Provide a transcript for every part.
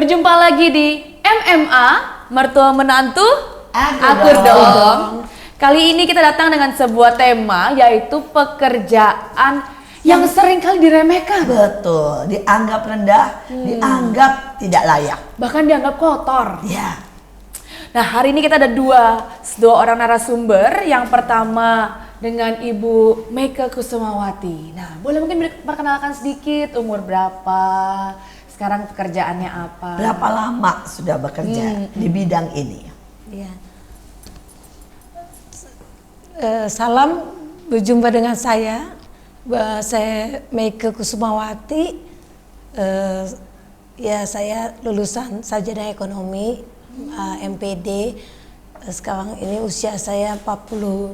Berjumpa lagi di MMA, Mertua Menantu, Aku dong. Kali ini kita datang dengan sebuah tema, yaitu pekerjaan yang sering kali diremehkan. Betul, dianggap rendah, dianggap tidak layak. Bahkan dianggap kotor. Ya, Nah, hari ini kita ada dua orang narasumber. Yang pertama dengan Ibu Meike Kusumawati. Nah, boleh mungkin perkenalkan sedikit umur berapa, sekarang pekerjaannya apa? berapa lama sudah bekerja di bidang ini? Ya. Salam, berjumpa dengan saya. Saya Meike Kusumawati. Ya, saya lulusan sarjana ekonomi MPD. Sekarang ini usia saya 47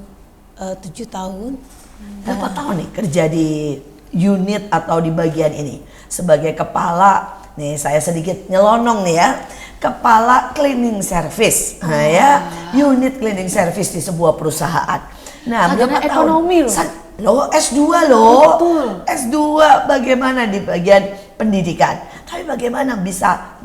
tahun. Berapa tahun nih kerja di unit atau di bagian ini? Sebagai kepala, nih saya sedikit nyelonong nih ya. Kepala cleaning service, nah ya, unit cleaning service di sebuah perusahaan. Nah, Sarjana berapa ekonomi tahun? loh. S2 loh. Betul. S2 bagaimana di bagian pendidikan? Tapi bagaimana bisa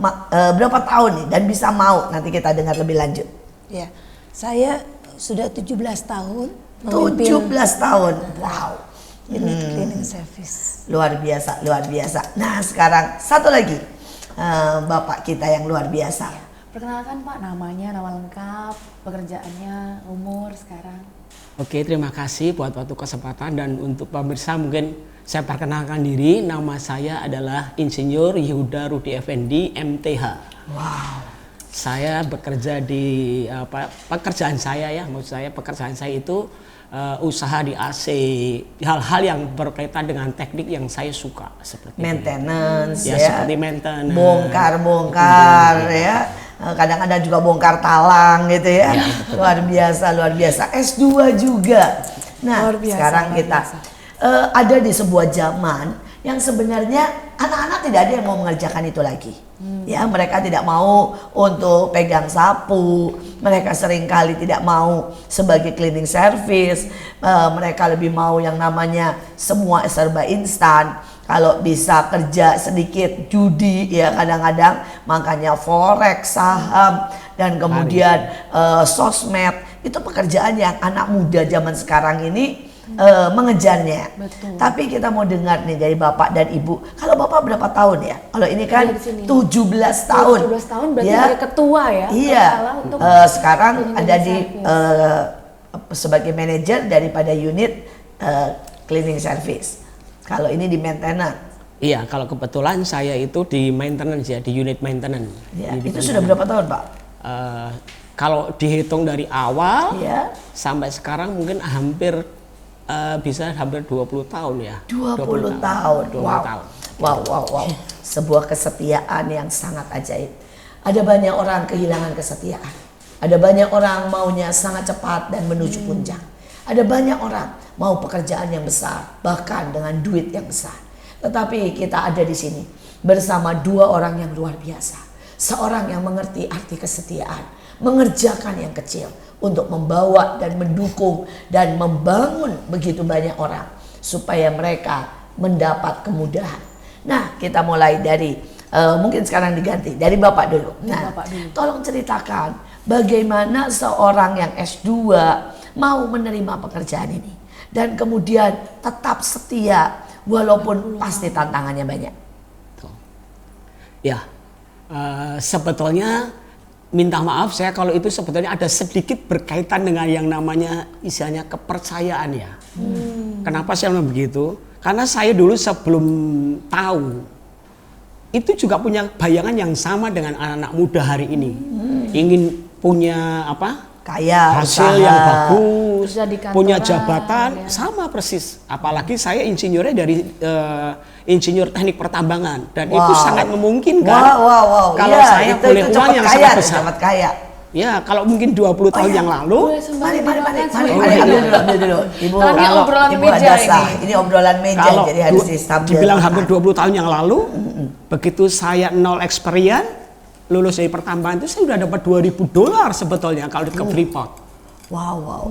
berapa tahun nih dan bisa mau, nanti kita dengar lebih lanjut. Ya, saya sudah 17 tahun 17 tahun. Wow. unit cleaning service. Luar biasa, luar biasa. Nah, sekarang satu lagi. Bapak kita yang luar biasa. Perkenalkan Pak, namanya, nama lengkap, pekerjaannya, umur sekarang. Oke, terima kasih buat waktu kesempatan, dan untuk pemirsa mungkin saya perkenalkan diri. Nama saya adalah Insinyur Yehuda Rudi Effendi, MTH. Wow. Saya bekerja di pekerjaan saya itu usaha di AC, hal-hal yang berkaitan dengan teknik yang saya suka, seperti Maintenance ya, seperti maintenance, bongkar ya, kadang-kadang juga bongkar talang gitu ya. Luar biasa, luar biasa. S2 juga. Nah, Luar biasa, sekarang luar kita ada di sebuah zaman yang sebenarnya anak-anak tidak ada yang mau mengerjakan itu lagi. Ya, mereka tidak mau untuk pegang sapu, mereka seringkali tidak mau sebagai cleaning service, mereka lebih mau yang namanya semua serba instan. Kalau bisa kerja sedikit judi ya kadang-kadang, makanya forex, saham, dan kemudian sosmed, itu pekerjaan yang anak muda zaman sekarang ini mengejarnya. Betul. Tapi kita mau dengar nih dari Bapak dan Ibu. Kalau Bapak berapa tahun ya? Kalau ini kan 17 tahun. 17 tahun berarti ya. dari ketua ya? Iya. Kepala untuk Sekarang cleaning ada di service. sebagai manajer daripada unit cleaning service. Kalau ini di maintenance. Iya, kalau kebetulan saya itu di maintenance ya, di unit maintenance. Ya, Unit itu sudah berapa tahun, Pak? Kalau dihitung dari awal Ya. sampai sekarang mungkin hampir bisa hampir 20 tahun ya. 20 tahun. 20 Wow. tahun. Wow. Sebuah kesetiaan yang sangat ajaib. Ada banyak orang kehilangan kesetiaan. Ada banyak orang maunya sangat cepat dan menuju puncak. Ada banyak orang mau pekerjaan yang besar, bahkan dengan duit yang besar. Tetapi kita ada di sini bersama dua orang yang luar biasa. Seorang yang mengerti arti kesetiaan, mengerjakan yang kecil untuk membawa dan mendukung dan membangun begitu banyak orang supaya mereka mendapat kemudahan. Nah, kita mulai dari mungkin sekarang diganti dari Bapak dulu. Nah, Bapak dulu. tolong ceritakan bagaimana seorang yang S2 mau menerima pekerjaan ini dan kemudian tetap setia walaupun pasti tantangannya banyak. Ya, sebetulnya minta maaf saya kalau itu sebetulnya ada sedikit berkaitan dengan yang namanya istilahnya kepercayaan ya. Kenapa saya bilang begitu? Karena saya dulu sebelum tahu itu juga punya bayangan yang sama dengan anak-anak muda hari ini. Ingin punya Kaya, hasil usaha. yang bagus, Kerja di kantoran, punya jabatan, ya. sama persis. Apalagi saya insinyurnya dari insinyur teknik pertambangan, dan itu Wow. sangat memungkinkan. Wow. Kalau Iya, saya itu boleh uang cepat yang kaya, sangat besar. cepat kaya. Ya, kalau mungkin 20 tahun yang lalu, Mari, Boleh ambil dulu. Ibu, Ini kalau obrolan Ibu meja ada sah. ini. Ini obrolan meja, kalau jadi harus disambil. dibilang hampir 20 tahun yang lalu, begitu saya nol experience, lulus dari pertambangan itu saya sudah dapat $2.000 sebetulnya kalau ke Freeport. Wow.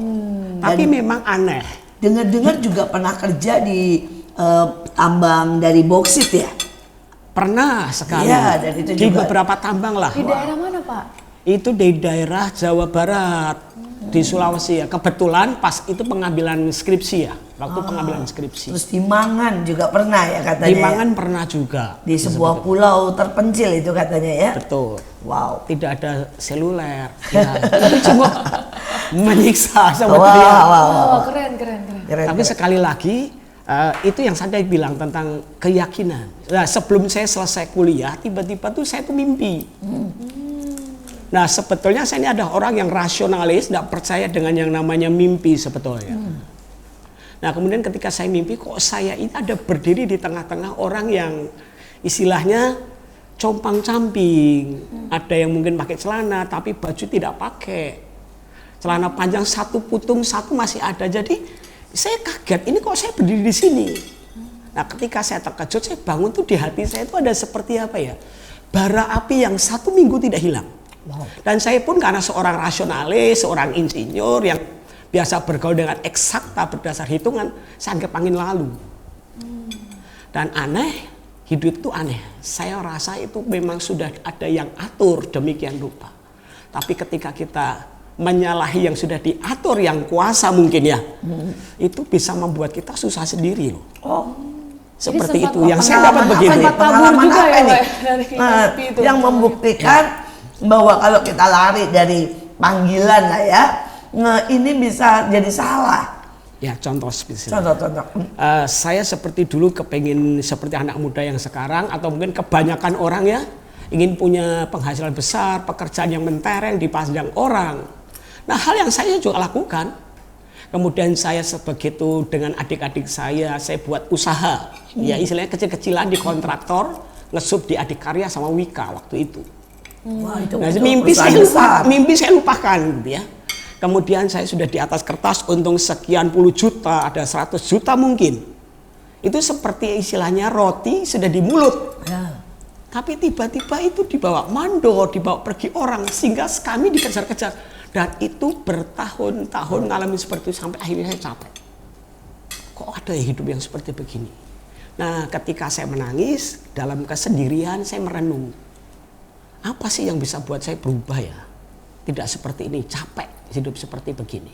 Tapi memang aneh. Dengar-dengar juga pernah kerja di tambang dari boksit ya? Pernah sekali. Iya, dan itu di juga beberapa tambang lah. Di daerah mana Pak? Itu di daerah Jawa Barat, di Sulawesi ya. Kebetulan pas itu pengambilan skripsi ya, waktu pengambilan skripsi. terus di Mangan juga pernah ya katanya. Di ya? Mangan pernah juga. Di sebuah pulau terpencil itu katanya ya. Betul. Wow. Tidak ada seluler. Ya, tapi cuma menyiksa Wah, sebetulnya. wah, wah. Oh, keren. Keren, Tapi keren. sekali lagi itu yang saya bilang tentang keyakinan. Nah, sebelum saya selesai kuliah, tiba-tiba tuh saya tuh mimpi. Nah, sebetulnya saya ini ada orang yang rasionalis, tidak percaya dengan yang namanya mimpi sebetulnya. Nah, kemudian ketika saya mimpi, kok saya ini ada berdiri di tengah-tengah orang yang istilahnya compang-camping. Ada yang mungkin pakai celana, tapi baju tidak pakai. Celana panjang satu, putung satu masih ada. Jadi saya kaget, ini kok saya berdiri di sini. Nah, ketika saya terkejut, saya bangun tuh di hati saya itu ada seperti apa ya? Bara api yang 1 minggu tidak hilang. Dan saya pun karena seorang rasionalis, seorang insinyur yang biasa bergaul dengan eksakta berdasar hitungan, saya anggap angin lalu. Dan aneh, hidup itu aneh. Saya rasa itu memang sudah ada yang atur demikian rupa. Tapi ketika kita menyalahi yang sudah diatur yang kuasa mungkin ya, itu bisa membuat kita susah sendiri loh. Seperti sempat itu yang saya dapat Pengalaman begitu. apa nih? Sempat kabur Pengalaman juga apa ya, nih? Pak, dari mimpi itu. Yang membuktikan bahwa kalau kita lari dari panggilan lah ya, ini bisa jadi salah. Ya, contoh spesifik. Contoh-contoh. Saya seperti dulu kepengen seperti anak muda yang sekarang, atau mungkin kebanyakan orang ya ingin punya penghasilan besar, pekerjaan yang mentereng dipandang orang. Nah, hal yang saya juga lakukan. Kemudian saya sebegitu dengan adik-adik saya buat usaha. Ya istilahnya kecil-kecilan di kontraktor, ngesup di Adikarya sama Wika waktu itu. Wah, itu, Nah, itu mimpi mimpi saya lupakan gitu ya. Kemudian saya sudah di atas kertas untung sekian puluh juta, ada 100 juta mungkin. Itu seperti istilahnya roti sudah di mulut. Ya. Tapi tiba-tiba itu dibawa mandor, dibawa pergi orang sehingga kami dikejar-kejar. Dan itu bertahun-tahun ngalamin seperti itu sampai akhirnya saya capek. Kok ada ya hidup yang seperti begini? Nah, ketika saya menangis dalam kesendirian, saya merenung. Apa sih yang bisa buat saya berubah ya? Tidak seperti ini, capek hidup seperti begini.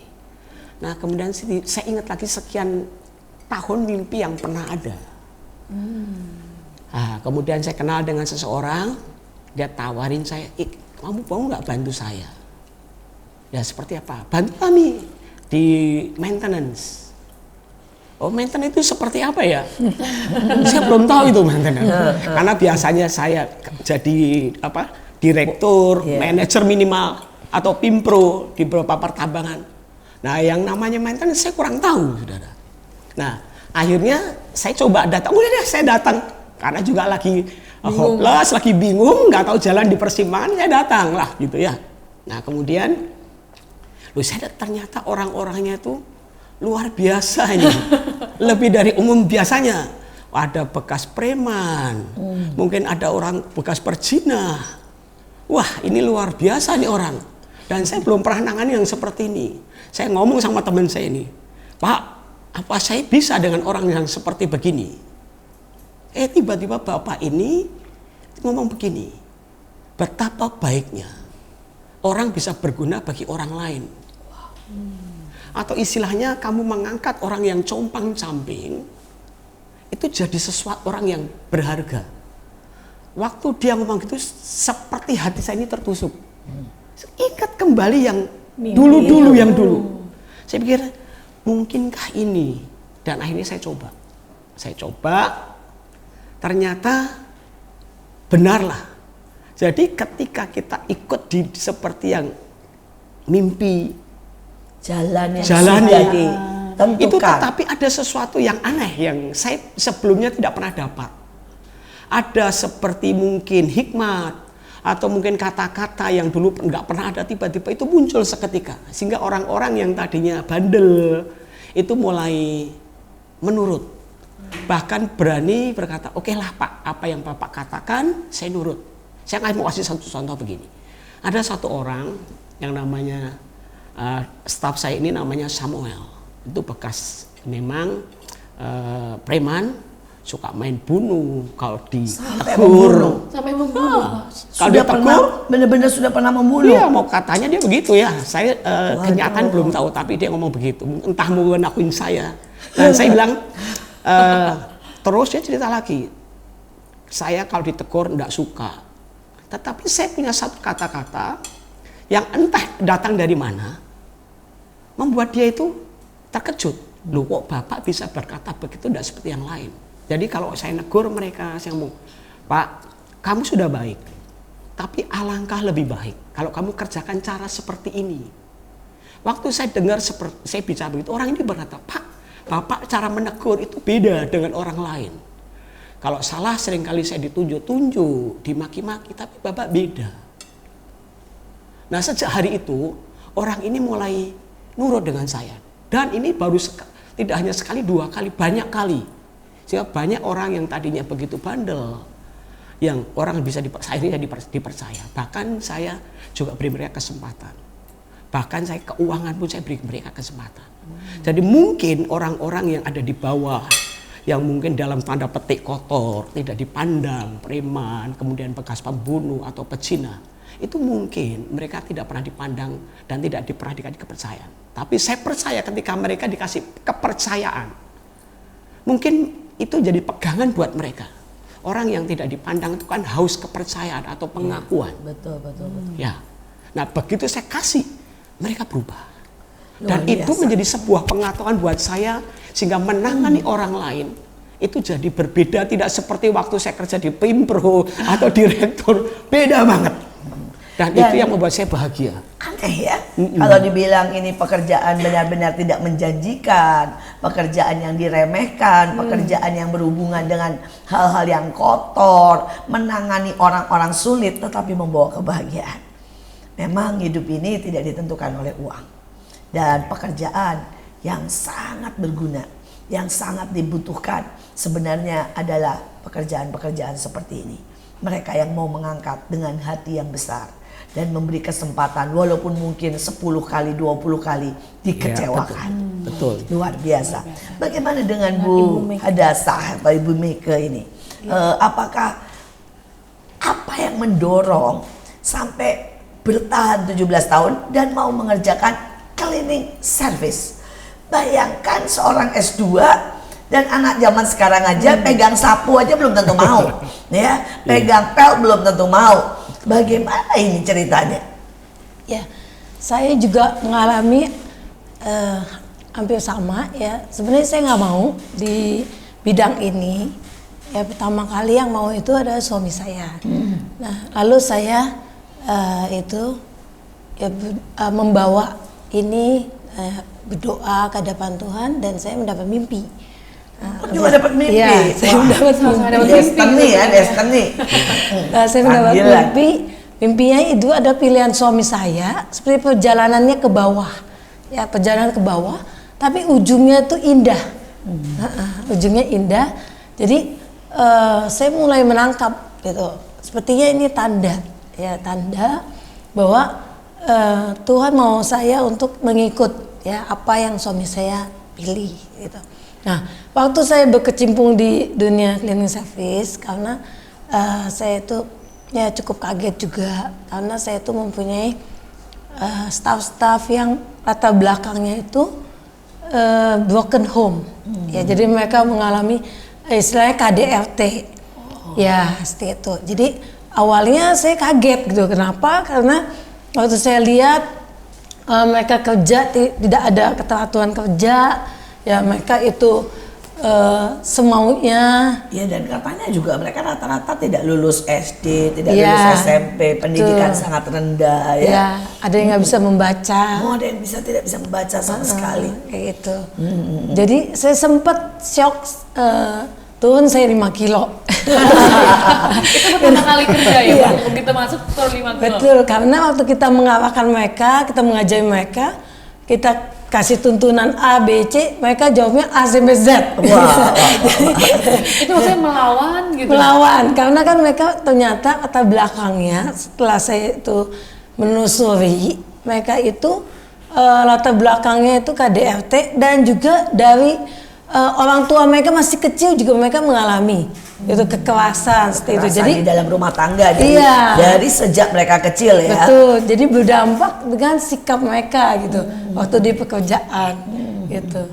Nah, kemudian saya ingat lagi sekian tahun mimpi yang pernah ada. Nah, kemudian saya kenal dengan seseorang, dia tawarin saya, kamu mau nggak bantu saya? Ya seperti apa? Bantu kami di maintenance. Oh, maintenance itu seperti apa ya? Saya belum tahu itu maintenance. Karena biasanya saya jadi direktur, manajer minimal atau pimpro di beberapa pertambangan. Nah, yang namanya maintenance saya kurang tahu, saudara. Nah, akhirnya saya coba datang. Udah deh, saya datang karena juga lagi hopeless, lagi bingung, nggak tahu jalan di persimpangan, saya datang lah gitu ya. Nah, kemudian saya ternyata orang-orangnya itu luar biasa ini. Lebih dari umum biasanya. Ada bekas preman. Mungkin ada orang bekas perjinah. Wah, ini luar biasa nih orang. Dan saya belum pernah nangani yang seperti ini. Saya ngomong sama teman saya ini. Pak, apa saya bisa dengan orang yang seperti begini? Tiba-tiba bapak ini ngomong begini. Betapa baiknya orang bisa berguna bagi orang lain. Atau istilahnya kamu mengangkat orang yang compang-camping itu jadi sesuatu orang yang berharga. Waktu dia ngomong gitu seperti hati saya ini tertusuk. Ingat kembali yang dulu-dulu yang dulu. Saya pikir mungkinkah ini? Dan akhirnya saya coba. Ternyata benarlah. Jadi ketika kita ikut di seperti yang mimpi Jalan yang Jalani. sudah ditentukan. itu, tetapi ada sesuatu yang aneh yang saya sebelumnya tidak pernah dapat. Ada seperti mungkin hikmat atau mungkin kata-kata yang dulu nggak pernah ada, tiba-tiba itu muncul seketika sehingga orang-orang yang tadinya bandel itu mulai menurut, bahkan berani berkata, oke lah Pak, apa yang Bapak katakan saya nurut. Saya mau kasih satu contoh begini. Ada satu orang yang namanya staf saya ini namanya Samuel. Itu bekas memang preman suka main bunuh, kalau Sampai ditegur. membunuh. Sampai membunuh. Kalau Sudah pernah, ditegur, benar-benar sudah pernah membunuh. iya mau katanya dia begitu ya. Saya kenyataan belum tahu, tapi dia ngomong begitu. Entah mau ngakuin saya. Dan saya bilang, terus dia cerita lagi. Saya kalau ditegur enggak suka. Tetapi saya punya satu kata-kata yang entah datang dari mana, membuat dia itu terkejut. Loh kok Bapak bisa berkata begitu, enggak seperti yang lain. Jadi kalau saya negur mereka, saya ngomong, Pak, kamu sudah baik. Tapi alangkah lebih baik kalau kamu kerjakan cara seperti ini. Waktu saya dengar saya bicara begitu, orang ini berkata, Pak, Bapak cara menegur itu beda dengan orang lain. Kalau salah seringkali saya ditunjuk, dimaki-maki, tapi Bapak beda. Nah sejak hari itu, orang ini mulai nurut dengan saya. Dan ini baru tidak hanya sekali, 2 kali, banyak kali. Sehingga banyak orang yang tadinya begitu bandel, yang orang bisa akhirnya dipercaya. Bahkan saya juga beri mereka kesempatan. Bahkan saya keuangan pun saya beri mereka kesempatan. Jadi mungkin orang-orang yang ada di bawah, yang mungkin dalam tanda petik kotor, tidak dipandang, preman, kemudian bekas pembunuh atau pezina, itu mungkin mereka tidak pernah dipandang dan tidak pernah dikasih kepercayaan. Tapi saya percaya ketika mereka dikasih kepercayaan, mungkin itu jadi pegangan buat mereka. Orang yang tidak dipandang itu kan haus kepercayaan atau pengakuan. Betul. Ya. Nah begitu saya kasih, mereka berubah. Luar Dan itu biasa. menjadi sebuah pengetahuan buat saya, sehingga menangani orang lain itu jadi berbeda, tidak seperti waktu saya kerja di Pimpro atau direktur, beda banget. Dan itu yang membuat saya bahagia. Aneh ya, kalau dibilang ini pekerjaan benar-benar tidak menjanjikan, pekerjaan yang diremehkan, pekerjaan yang berhubungan dengan hal-hal yang kotor, menangani orang-orang sulit tetapi membawa kebahagiaan. Memang hidup ini tidak ditentukan oleh uang. Dan pekerjaan yang sangat berguna, yang sangat dibutuhkan sebenarnya adalah pekerjaan-pekerjaan seperti ini. Mereka yang mau mengangkat dengan hati yang besar dan memberi kesempatan walaupun mungkin 10 kali, 20 kali dikecewakan. Ya, betul. Luar biasa. Bagaimana dengan Bu Hadasah atau Ibu Mika ini? Apakah apa yang mendorong sampai bertahan 17 tahun dan mau mengerjakan cleaning service? Bayangkan seorang S2 dan anak zaman sekarang aja pegang sapu aja belum tentu mau, ya, pegang pel belum tentu mau. Bagaimana ini ceritanya? Ya, saya juga mengalami hampir sama ya. Sebenarnya saya nggak mau di bidang ini. Ya pertama kali yang mau itu adalah suami saya. Nah, lalu saya itu ya membawa ini berdoa ke hadapan Tuhan dan saya mendapat mimpi. Juga dapat mimpi. Iya, saya mendapat mimpi. Destiny ya, destiny. Nah, saya mendapat mimpi. Mimpinya itu ada pilihan suami saya seperti perjalanannya ke bawah. Ya, perjalanan ke bawah, tapi ujungnya itu indah. Ujungnya indah. Jadi saya mulai menangkap gitu. Sepertinya ini tanda, ya tanda bahwa Tuhan mau saya untuk mengikut ya apa yang suami saya pilih gitu. Nah, waktu saya berkecimpung di dunia cleaning service karena saya itu ya cukup kaget juga karena saya itu mempunyai staff-staff yang latar belakangnya itu broken home. Ya, jadi mereka mengalami istilahnya KDRT. Ya, seperti itu. Jadi awalnya saya kaget gitu. Kenapa? Karena waktu saya lihat mereka kerja tidak ada keteraturan kerja, ya mereka itu semaunya. Ya, dan katanya juga mereka rata-rata tidak lulus SD, tidak lulus SMP, pendidikan sangat rendah ya. Ya, ada yang nggak bisa membaca. Oh, ada yang tidak bisa membaca sama sekali. Kayak gitu. Jadi saya sempat shock, turun saya 5 kilo. Itu pertama kali kerja ya, begitu masuk turun 5 kilo. Betul, karena waktu kita mengarahkan mereka, kita mengajari mereka, kita kasih tuntunan A, B, C, mereka jawabnya A sampai Z. Itu maksudnya melawan gitu. Melawan, karena kan mereka ternyata latar belakangnya setelah saya itu menelusuri, mereka itu latar belakangnya itu KDRT dan juga dari orang tua mereka masih kecil juga mereka mengalami itu kekerasan seperti itu. Jadi di dalam rumah tangga iya, dari sejak mereka kecil ya. betul. Jadi berdampak dengan sikap mereka gitu waktu di pekerjaan gitu.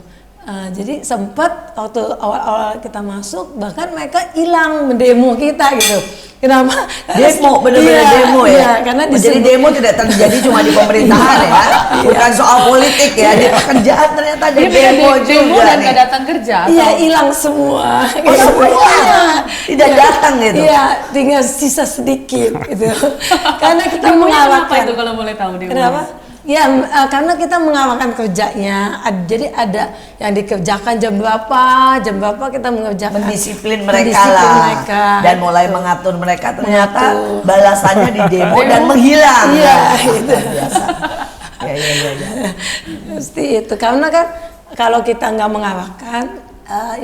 Jadi sempat waktu awal-awal kita masuk bahkan mereka hilang mendemo kita gitu. Kenapa? Demo, benar-benar demo ya. Iya, karena jadi demo tidak terjadi cuma di pemerintahan ya, bukan soal politik ya. Di pekerjaan ternyata ada demo juga dan nih. nggak datang kerja. Iya, hilang semua. Oh, semuanya tidak datang gitu. Iya, tinggal sisa sedikit gitu. Karena kita Demonya kenapa mengalahkan. itu kalau boleh tahu demonya? Kenapa? Ya, karena kita mengamalkan kerjanya. Jadi ada yang dikerjakan jam berapa kita mengerjakan. Mendisiplin mereka Mendisiplin lah. mereka. Dan mulai mengatur mereka ternyata Mengatur. balasannya di demo dan menghilang. Iya, Nah, itu. biasa. Ya. Mesti itu. Karena kan kalau kita nggak mengarahkan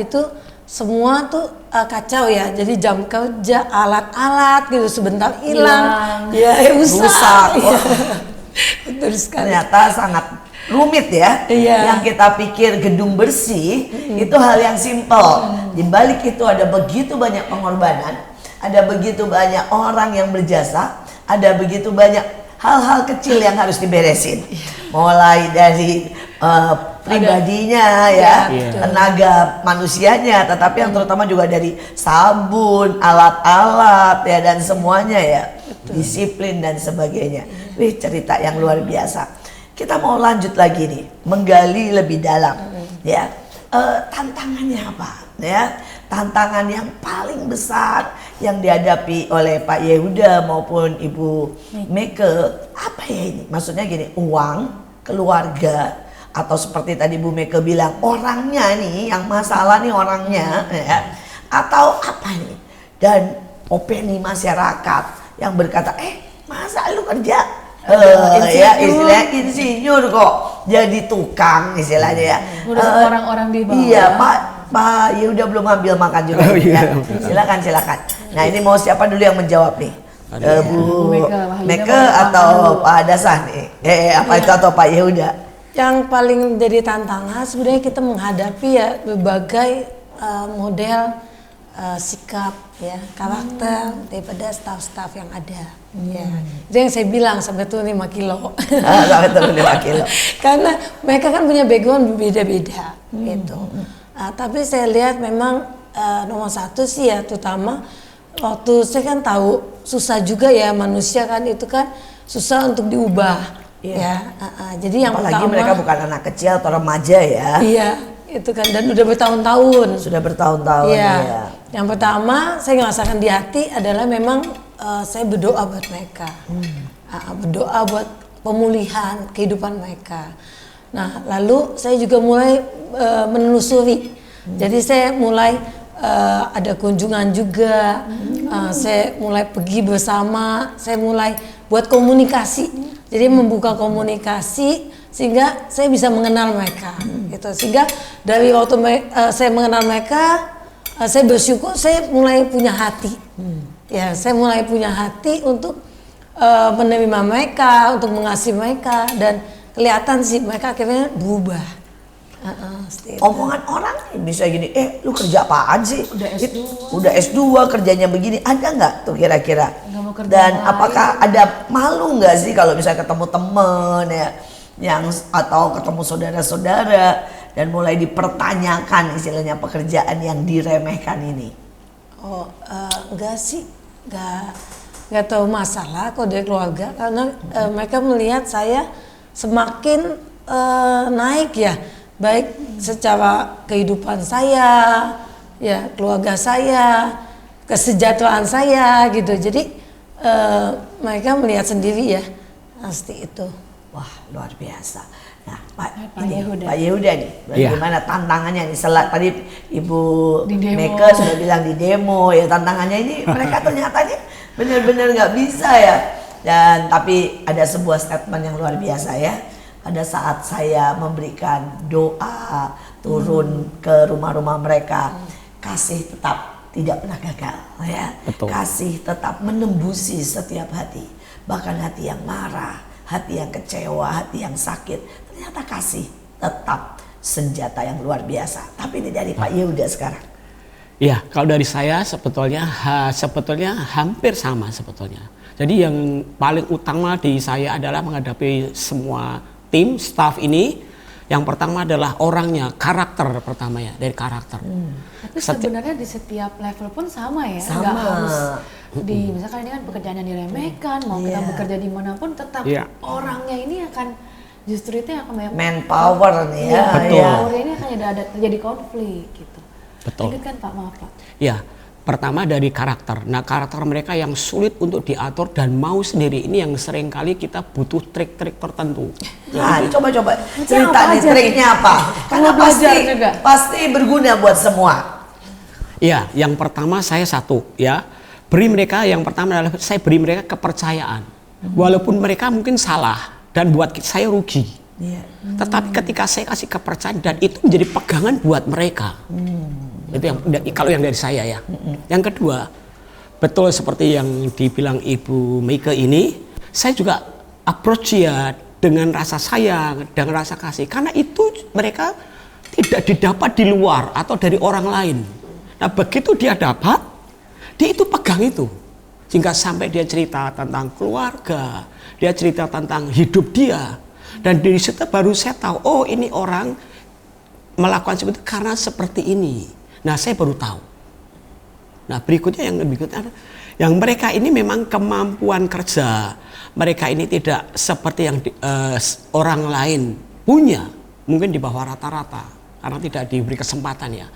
itu semua tuh kacau ya. Jadi jam kerja, alat-alat gitu sebentar hilang. Ya, rusak. Wah. Betul sekali. Ternyata sangat rumit ya. Iya. Yang kita pikir gedung bersih itu hal yang simpel. Di balik itu ada begitu banyak pengorbanan, ada begitu banyak orang yang berjasa, ada begitu banyak hal-hal kecil yang harus diberesin. Mulai dari pribadinya ya, tenaga manusianya, tetapi yang terutama juga dari sabun, alat-alat ya dan semuanya ya. Disiplin dan sebagainya. Wih, cerita yang luar biasa. Kita mau lanjut lagi nih, menggali lebih dalam. Ya, tantangannya apa? Ya, tantangan yang paling besar yang dihadapi oleh Pak Yehuda maupun Ibu Meke apa ya ini? Maksudnya gini, uang, keluarga, atau seperti tadi Bu Meke bilang orangnya nih, yang masalah nih orangnya, ya, atau apa nih? Dan opini masyarakat yang berkata, masa lu kerja ya istilahnya insinyur kok jadi tukang istilahnya ya. Ngurus orang-orang di bawah. Iya, Pak Yehuda belum ambil makan juga. Ya. Silakan. Nah, ini mau siapa dulu yang menjawab nih? Bu Meke atau Pak Dasah nih? Apa itu atau Pak Yehuda? Yang paling jadi tantangan sebenarnya kita menghadapi ya berbagai model sikap ya, karakter daripada staf-staf yang ada. Ya. Itu yang saya bilang sampai turun 5 kilo. Sampai turun 5 kilo. Karena mereka kan punya background berbeda-beda gitu. Tapi saya lihat memang nomor satu sih ya, terutama waktu saya kan tahu susah juga ya manusia kan, itu kan susah untuk diubah. Ya. Jadi yang apalagi pertama, mereka bukan anak kecil atau remaja ya. iya, itu kan, dan udah bertahun-tahun. Sudah bertahun-tahun ya. Yang pertama saya ngerasakan di hati adalah memang saya berdoa buat mereka. Berdoa buat pemulihan kehidupan mereka. Nah, lalu saya juga mulai menelusuri. Jadi saya mulai ada kunjungan juga. Saya mulai pergi bersama, saya mulai buat komunikasi. Jadi membuka komunikasi sehingga saya bisa mengenal mereka gitu. Sehingga dari waktu saya mengenal mereka, saya bersyukur saya mulai punya hati. Ya, saya mulai punya hati untuk menerima mereka, untuk mengasihi mereka, dan kelihatan sih mereka akhirnya berubah. Omongan orang bisa gini, lu kerja apaan sih? Udah S2 kerjanya begini, ada nggak tuh kira-kira? Dan apakah ada malu nggak sih kalau misalnya ketemu temen ya, atau ketemu saudara-saudara dan mulai dipertanyakan istilahnya pekerjaan yang diremehkan ini? Enggak sih, enggak tahu masalah kok dari keluarga, karena mereka melihat saya semakin naik ya, baik secara kehidupan saya, ya keluarga saya, kesejahteraan saya gitu. Jadi mereka melihat sendiri ya, pasti itu. Wah, luar biasa. Nah, Pak Yehuda nih, bagaimana tantangannya nih? Tadi Ibu Meke sudah bilang di demo ya, tantangannya ini mereka ternyata nih benar-benar nggak bisa ya. Dan tapi ada sebuah statement yang luar biasa ya. Pada saat saya memberikan doa turun ke rumah-rumah mereka, kasih tetap tidak pernah gagal ya. Betul. Kasih tetap menembusi setiap hati, bahkan hati yang marah, hati yang kecewa, hati yang sakit, ternyata kasih tetap senjata yang luar biasa. Tapi ini dari Pak Yehuda sekarang. Ya, kalau dari saya sebetulnya hampir sama sebetulnya. Jadi yang paling utama di saya adalah menghadapi semua tim, staff ini. Yang pertama adalah orangnya, karakter pertama ya, dari karakter. Tapi sebenarnya di setiap level pun sama ya, Sama. nggak harus di misalkan ini kan pekerjaan yang diremehkan, mau kita bekerja dimanapun tetap orangnya ini akan justru itu yang akan banyak Manpower nih ya. Betul. powernya ini akan ada terjadi konflik gitu. Betul. Lanjutkan Pak, maaf Pak. Ya, pertama dari karakter. Nah, karakter mereka yang sulit untuk diatur dan mau sendiri ini yang sering kali kita butuh trik-trik tertentu. Nah, coba-coba apa cerita nih aja triknya apa? Karena Mau belajar pasti juga. pasti berguna buat semua. Ya, yang pertama saya satu ya. Beri mereka yang pertama adalah saya beri mereka kepercayaan. Walaupun mereka mungkin salah dan buat saya rugi. Iya. Tetapi ketika saya kasih kepercayaan dan itu menjadi pegangan buat mereka. Itu yang kalau yang dari saya ya. Yang kedua, betul seperti yang dibilang Ibu Meike ini, saya juga approach ya dengan rasa sayang, dengan rasa kasih. Karena itu mereka tidak didapat di luar atau dari orang lain. Nah, begitu dia dapat, dia itu pegang itu. Sehingga sampai dia cerita tentang keluarga, dia cerita tentang hidup dia. Dan dari situ baru saya tahu, oh ini orang melakukan seperti itu karena seperti ini. Nah, saya baru tahu. Nah, berikutnya yang mereka ini memang kemampuan kerja. Mereka ini tidak seperti yang orang lain punya, mungkin di bawah rata-rata karena tidak diberi kesempatan ya.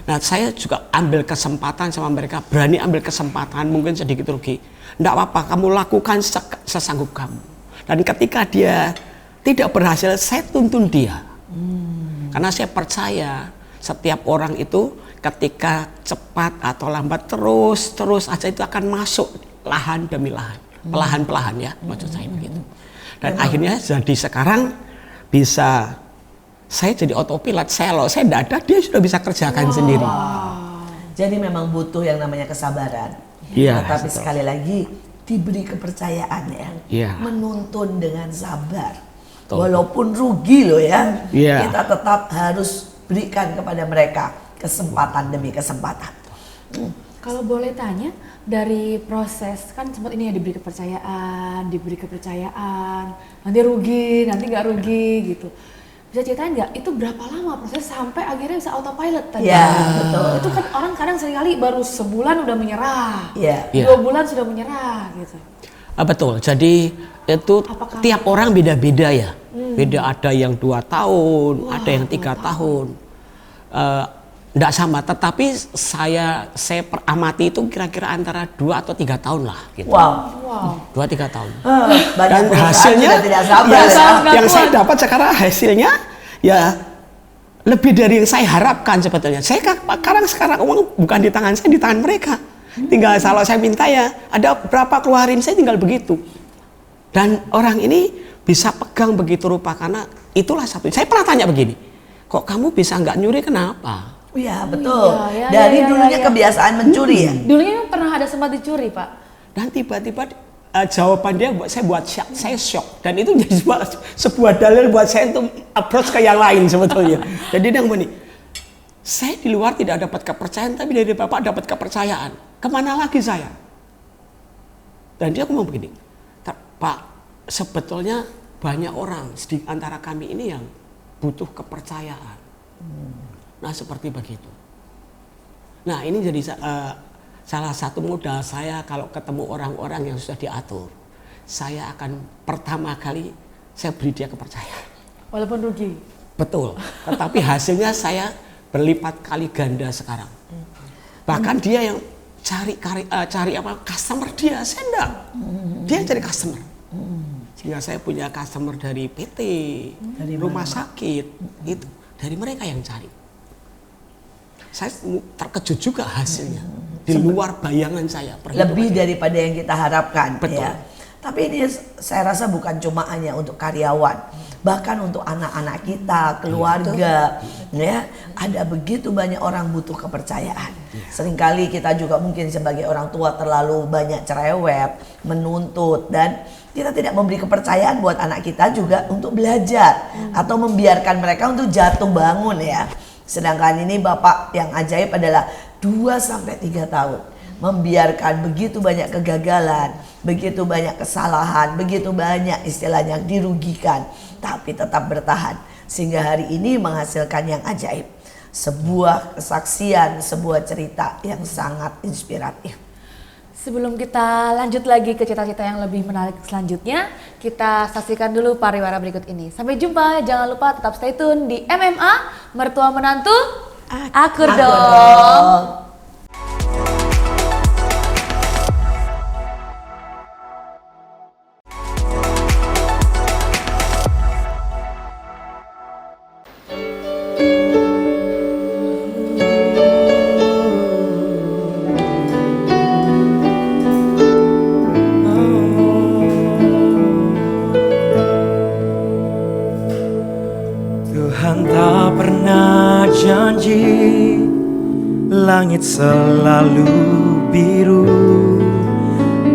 Nah, saya juga ambil kesempatan sama mereka, berani ambil kesempatan, mungkin sedikit rugi. Enggak apa-apa, kamu lakukan sesanggup kamu. Dan ketika dia tidak berhasil, saya tuntun dia. Karena saya percaya setiap orang itu ketika cepat atau lambat terus aja itu akan masuk lahan demi lahan, pelahan-pelahan ya, maksud saya begitu. Dan akhirnya jadi sekarang bisa saya jadi autopilot, saya tidak ada, dia sudah bisa kerjakan sendiri. Jadi memang butuh yang namanya kesabaran. Iya, Tapi betul. sekali lagi diberi kepercayaan ya. Iya. Menuntun dengan sabar. Betul. Walaupun rugi loh ya. Iya. Kita tetap harus berikan kepada mereka kesempatan demi kesempatan. Kalau boleh tanya, dari proses kan sempat ini ya diberi kepercayaan, nanti rugi, nanti nggak rugi gitu. Bisa ceritain nggak itu berapa lama proses sampai akhirnya bisa autopilot tadi? Ya, betul. Itu kan orang kadang seringkali baru sebulan udah menyerah, Iya. 2 bulan sudah menyerah gitu. Betul, jadi itu Apakah- tiap orang beda-beda ya. Beda, ada yang 2 tahun, ada yang 3 tahun. Tidak sama, tetapi saya peramati itu kira-kira antara 2 atau 3 tahun lah gitu. Wow. 2-3 tahun. Banyak Dan perusahaan hasilnya juga tidak sabar ya, ya. yang saya dapat sekarang hasilnya ya lebih dari yang saya harapkan sebetulnya. Saya sekarang uang bukan di tangan saya, di tangan mereka. Tinggal kalau saya minta ya ada berapa keluarin, saya tinggal begitu. Dan orang ini bisa pegang begitu rupa karena itulah satu. Saya pernah tanya begini, kok kamu bisa nggak nyuri, kenapa? Iya betul. Iya, Dari iya, dulunya iya. kebiasaan mencuri ya. Dulunya memang pernah ada sempat dicuri Pak. Dan tiba-tiba jawaban dia saya shock, dan itu jadi sebuah dalil buat saya untuk approach ke yang lain sebetulnya. Jadi dia ngomong nih, saya di luar tidak dapat kepercayaan, tapi dari Bapak dapat kepercayaan. Kemana lagi saya? Dan dia ngomong begini, Pak, sebetulnya banyak orang di antara kami ini yang butuh kepercayaan. Nah, seperti begitu. Nah, ini jadi salah satu modal saya kalau ketemu orang-orang yang sudah diatur. Saya akan pertama kali saya beri dia kepercayaan. Walaupun rugi. Betul. Tetapi hasilnya saya berlipat kali ganda sekarang. Bahkan dia yang cari customer dia, saya enggak. Dia cari customer. Sehingga saya punya customer dari PT, dari rumah sakit, itu dari mereka yang cari. Saya terkejut juga hasilnya, di luar bayangan saya. Lebih daripada yang kita harapkan. Betul. Ya. Tapi ini saya rasa bukan cuma hanya untuk karyawan, bahkan untuk anak-anak kita, keluarga, ya. Ada begitu banyak orang butuh kepercayaan. Seringkali kita juga mungkin sebagai orang tua terlalu banyak cerewet, menuntut, dan kita tidak memberi kepercayaan buat anak kita juga untuk belajar atau membiarkan mereka untuk jatuh bangun, ya. Sedangkan ini Bapak yang ajaib adalah 2-3 tahun membiarkan begitu banyak kegagalan, begitu banyak kesalahan, begitu banyak istilahnya dirugikan, tapi tetap bertahan sehingga hari ini menghasilkan yang ajaib. Sebuah kesaksian, sebuah cerita yang sangat inspiratif. Sebelum kita lanjut lagi ke cerita-cerita yang lebih menarik selanjutnya, kita saksikan dulu pariwara berikut ini. Sampai jumpa, jangan lupa tetap stay tune di MMA Mertua Menantu Akur Dong. Tuhan tak pernah janji langit selalu biru,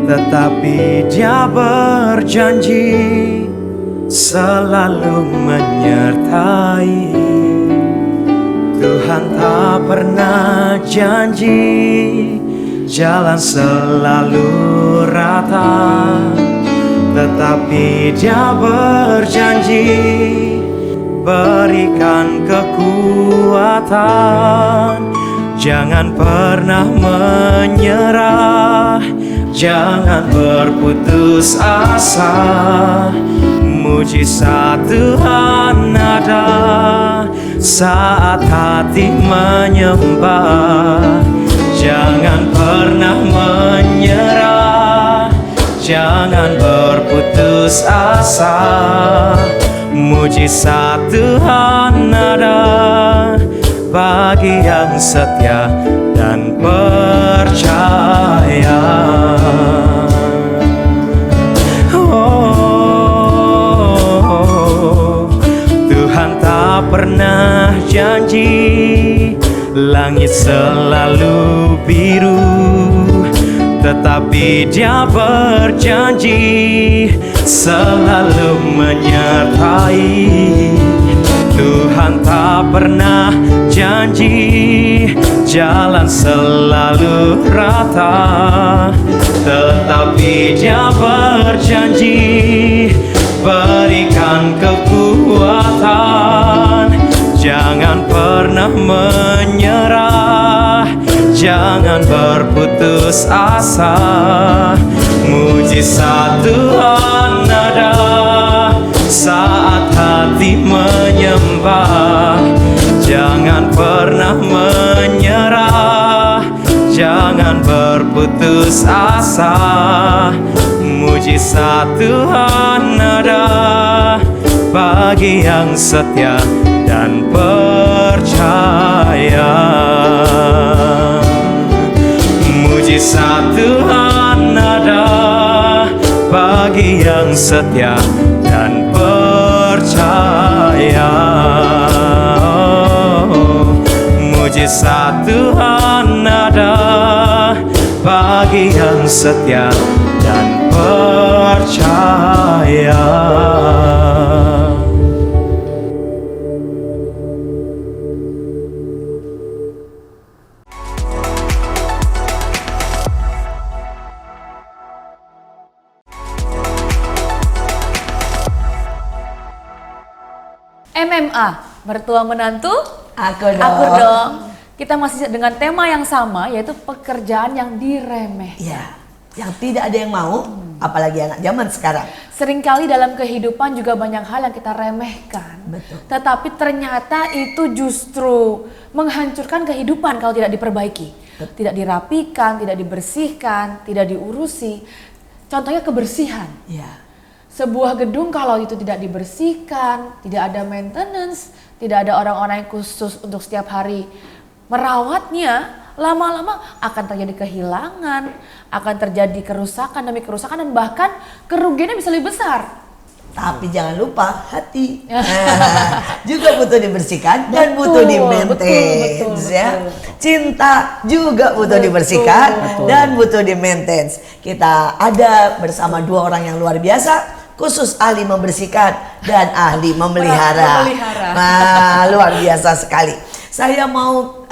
tetapi Dia berjanji selalu menyertai. Tuhan tak pernah janji jalan selalu rata, tetapi Dia berjanji berikan kekuatan. Jangan pernah menyerah, jangan berputus asa. Mujizat Tuhan ada saat hati menyembah. Jangan pernah menyerah, jangan berputus asa. Mujizat Tuhan ada bagi yang setia dan percaya. Oh, Tuhan tak pernah janji langit selalu biru, tetapi Dia berjanji selalu menyertai. Tuhan tak pernah janji jalan selalu rata, tetapi Dia berjanji berikan kekuatan. Jangan pernah menyerah, jangan berputus asa. Mujizat Tuhan ada saat hati menyembah. Jangan pernah menyerah, jangan berputus asa. Mujizat Tuhan ada bagi yang setia dan percaya. Mujizat Tuhan ada bagi yang setia dan percaya. Mujizat Tuhan ada bagi yang setia dan percaya. MMA Mertua Menantu Akur Akur Dong. Dong. Kita masih dengan tema yang sama, yaitu pekerjaan yang diremehkan. Ya, yang tidak ada yang mau, apalagi anak zaman sekarang. Seringkali dalam kehidupan juga banyak hal yang kita remehkan. Betul. Tetapi ternyata itu justru menghancurkan kehidupan kalau tidak diperbaiki. Tidak dirapikan, tidak dibersihkan, tidak diurusi. Contohnya kebersihan. Ya. Sebuah gedung kalau itu tidak dibersihkan, tidak ada maintenance, tidak ada orang-orang yang khusus untuk setiap hari merawatnya, lama-lama akan terjadi kehilangan, akan terjadi kerusakan demi kerusakan, dan bahkan kerugiannya bisa lebih besar. Tapi jangan lupa hati juga butuh dibersihkan dan butuh Betul, di-maintain betul, ya. betul. Cinta juga butuh dibersihkan dan butuh di-maintain. Kita ada bersama dua orang yang luar biasa, khusus ahli membersihkan dan ahli memelihara. Nah, luar biasa sekali. Saya mau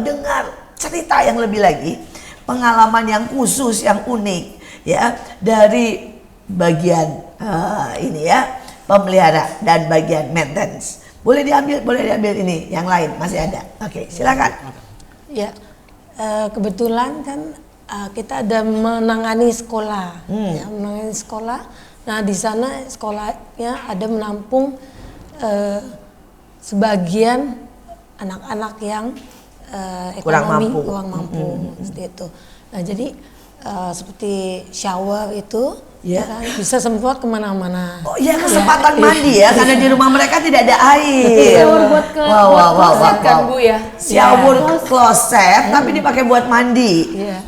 dengar cerita yang lebih lagi, pengalaman yang khusus, yang unik ya dari bagian ini ya, pemelihara dan bagian maintenance. Boleh diambil ini, yang lain masih ada. Oke, silakan. Ya, kebetulan kan kita ada menangani sekolah, ya, menangani sekolah. Nah di sana sekolahnya ada menampung sebagian anak-anak yang ekonomi kurang mampu, seperti itu. Nah jadi seperti shower itu ya kan, bisa semprot kemana-mana. Oh iya, kesempatan mandi ya, karena di rumah mereka tidak ada air. Shower buat kloset kan Bu ya? Shower kloset tapi dipakai buat mandi. Iya.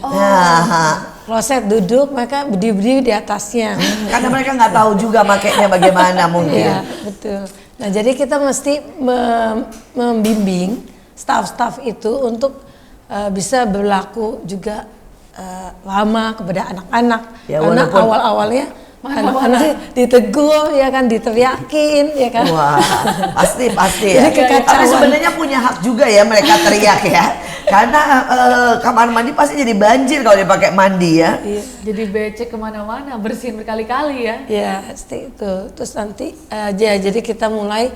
Kloset duduk, mereka berdiri di atasnya. Karena mereka nggak tahu juga makainya bagaimana mungkin. Iya, betul. Nah jadi kita mesti membimbing staf-staf itu untuk bisa berlaku juga lama kepada anak-anak, ya, karena awal-awalnya anak-anak ditegur ya kan, diteriakin ya kan. Wah, pasti ya. Jadi kekacauan. Tapi sebenarnya punya hak juga ya mereka teriak ya, karena kamar mandi pasti jadi banjir kalau dipakai mandi ya. Iya, jadi becek kemana-mana, bersihin berkali-kali ya. Ya, seperti itu. Terus nanti jadi kita mulai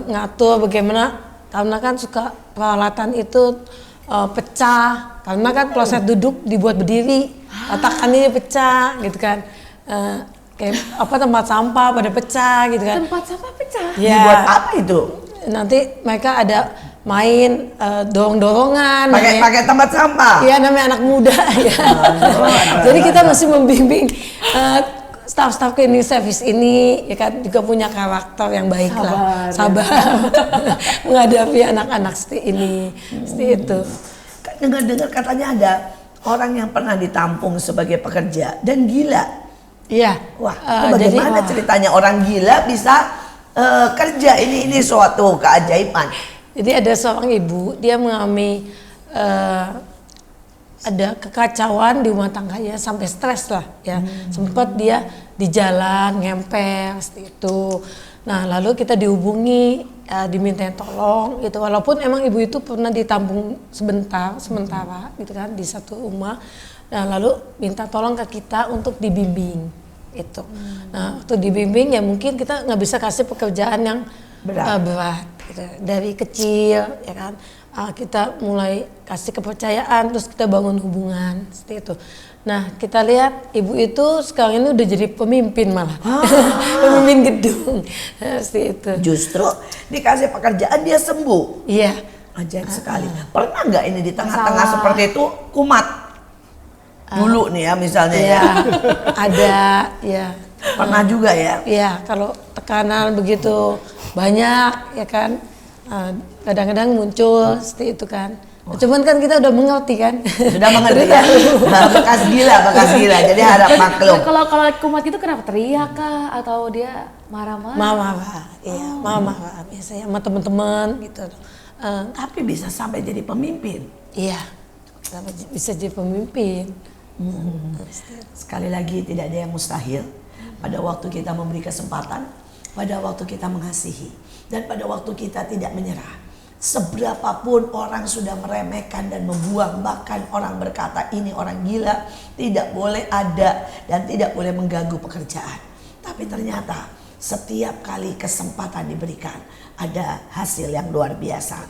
ngatur bagaimana, karena kan suka peralatan itu pecah, karena kan kloset duduk dibuat berdiri, letakannya pecah gitu kan, kayak tempat sampah pada pecah gitu kan. Tempat sampah pecah? Ya. Dibuat apa itu? Nanti mereka ada main dorong-dorongan. Pakai tempat sampah? Iya, namanya anak muda ya. Jadi kita masih membimbing staf-staf cleaning service ini ya kan, juga punya karakter yang baik lah, sabar menghadapi anak-anak seperti ini, seperti itu. Dengar-dengar katanya ada orang yang pernah ditampung sebagai pekerja dan gila. Iya. Wah, itu bagaimana ceritanya orang gila bisa kerja? Ini suatu keajaiban. Jadi ada seorang ibu, dia mengalami ada kekacauan di rumah tangganya sampai stres lah ya. Sempat dia di jalan ngemper seperti itu. Nah lalu kita dihubungi, dimintain tolong gitu, walaupun emang ibu itu pernah ditampung sementara gitu kan di satu rumah. Nah lalu minta tolong ke kita untuk dibimbing itu. Nah waktu dibimbing ya mungkin kita nggak bisa kasih pekerjaan yang berat gitu. Dari kecil ya kan. Kita mulai kasih kepercayaan, terus kita bangun hubungan seperti itu. Nah kita lihat ibu itu sekarang ini udah jadi pemimpin malah, pemimpin gedung seperti itu. Justru dikasih pekerjaan dia sembuh. Iya. Ajaib sekali. Pernah nggak ini di tengah-tengah seperti itu kumat? Dulu nih ya misalnya ya. Ada ya. Pernah juga ya? Iya, kalau tekanan begitu banyak ya kan. Kadang-kadang muncul seperti itu kan. Cuman kan kita udah mengerti kan. Sudah mengerti ya. Bekas gila. Jadi harap maklum. Kalau kumat itu kenapa, teriak kah atau dia marah-marah? Marah, iya, marah biasanya sama teman-teman gitu. Tapi bisa sampai jadi pemimpin. Iya, bisa jadi pemimpin. Sekali lagi tidak ada yang mustahil. Pada waktu kita memberi kesempatan, pada waktu kita mengasihi, dan pada waktu kita tidak menyerah. Seberapapun orang sudah meremehkan dan membuang, bahkan orang berkata ini orang gila, tidak boleh ada dan tidak boleh mengganggu pekerjaan. Tapi ternyata setiap kali kesempatan diberikan ada hasil yang luar biasa.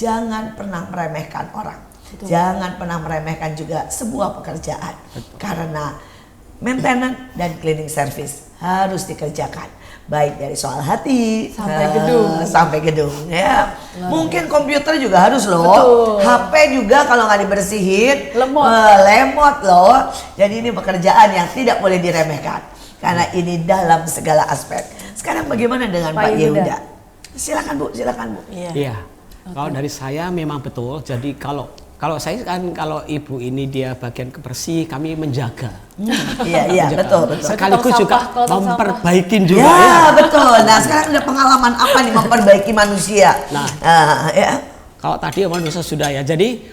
Jangan pernah meremehkan orang. Betul. Jangan pernah meremehkan juga sebuah pekerjaan. Betul. Karena maintenance dan cleaning service harus dikerjakan. Baik dari soal hati sampai gedung ya. Mungkin komputer juga harus loh. Betul. HP juga kalau nggak dibersihin lemot loh. Jadi ini pekerjaan yang tidak boleh diremehkan karena ini dalam segala aspek. Sekarang bagaimana dengan Pak Yehuda? Silakan Bu. Iya. Kalau dari saya memang betul. Jadi kalau Kalau saya kan kalau ibu ini dia bagian kebersih, kami menjaga. Iya, betul. Sekaligus Tong juga sampah, kalau tong memperbaikin juga Ya, ya. betul. Nah, sekarang ada pengalaman apa nih memperbaiki manusia? Nah. Ya. Kalau tadi manusia sudah ya. Jadi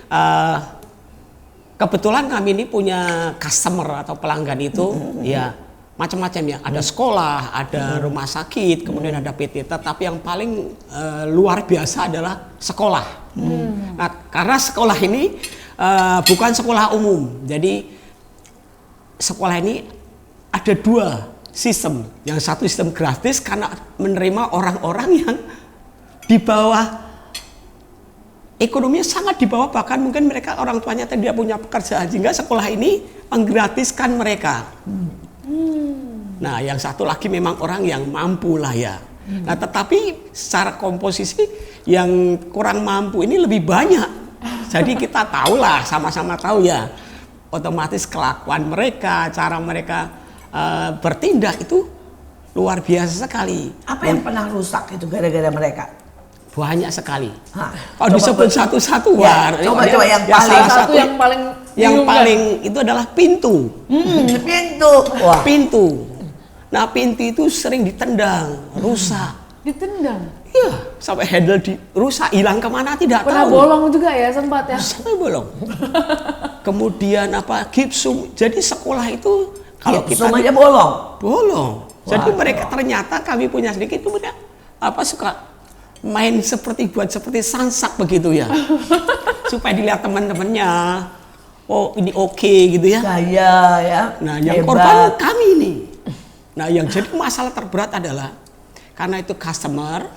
kebetulan kami ini punya customer atau pelanggan itu ya macam-macam ya. Ada sekolah, ada rumah sakit, kemudian ada PT. Tetapi yang paling luar biasa adalah sekolah. Nah, karena sekolah ini bukan sekolah umum. Jadi sekolah ini ada 2 sistem. Yang satu sistem gratis karena menerima orang-orang yang di bawah ekonominya sangat di bawah, bahkan mungkin mereka orang tuanya tidak punya pekerjaan, sehingga sekolah ini menggratiskan mereka. Nah, yang satu lagi memang orang yang mampu lah ya. Nah, tetapi secara komposisi yang kurang mampu ini lebih banyak. Jadi kita tahulah, sama-sama tahu ya, otomatis kelakuan mereka, cara mereka bertindak itu luar biasa sekali. Apa yang pernah rusak itu gara-gara mereka? Banyak sekali. Hah, Kalau disebut satu-satu, Ya, wah, coba yang ya, paling- salah Satu satu yang paling yang bingung, paling itu adalah pintu. Pintu. Wah. Pintu. Nah, pintu itu sering ditendang, rusak. ditendang. Iya, sampai handle rusak, hilang kemana tidak Pernah tahu. bolong juga ya sempat ya. Sampai bolong. Kemudian apa? Gipsum. Jadi sekolah itu kalau kita Semuanya bolong. bolong. Jadi Wah. mereka ternyata kami punya sedikit kemudian apa suka main seperti sansak begitu ya. Supaya dilihat teman-temannya. Oh, ini oke gitu ya. Gaya ya. Nah, yang Hebat. korban kami ini. Nah, yang jadi masalah terberat adalah karena itu customer,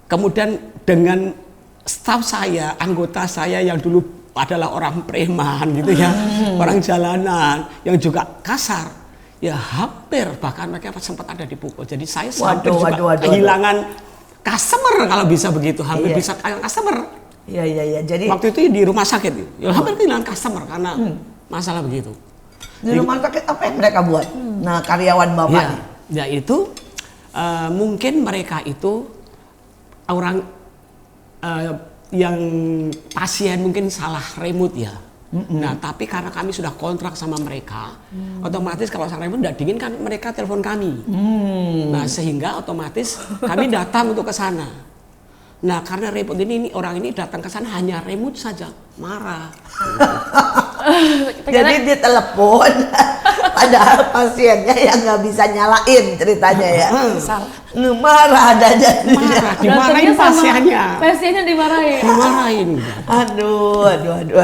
kemudian dengan staf saya, anggota saya yang dulu adalah orang preman gitu ya, orang jalanan yang juga kasar, ya hampir bahkan mereka sempat ada dipukul. Jadi saya hampir juga kehilangan customer kalau bisa begitu, hampir bisa kehilangan customer. Iya. Jadi Waktu itu di rumah sakit, ya hampir kehilangan customer karena masalah begitu. di rumah sakit apa yang mereka buat? Nah, karyawan bapak Ya, nih. ya itu mungkin mereka itu orang yang pasien mungkin salah remote ya. Nah, tapi karena kami sudah kontrak sama mereka, otomatis kalau salah remote tidak dingin kan mereka telepon kami. Nah, sehingga otomatis kami datang untuk ke sana. Nah, karena remote ini orang ini datang ke sana hanya remote saja, marah. Jadi dia telepon, padahal pasiennya yang nggak bisa nyalain ceritanya ya. Salah. Marah ada jadinya. Marah, dimarahin Berantemnya sama pasiennya. Pasiennya dimarahin. Dimarahin. Aduh.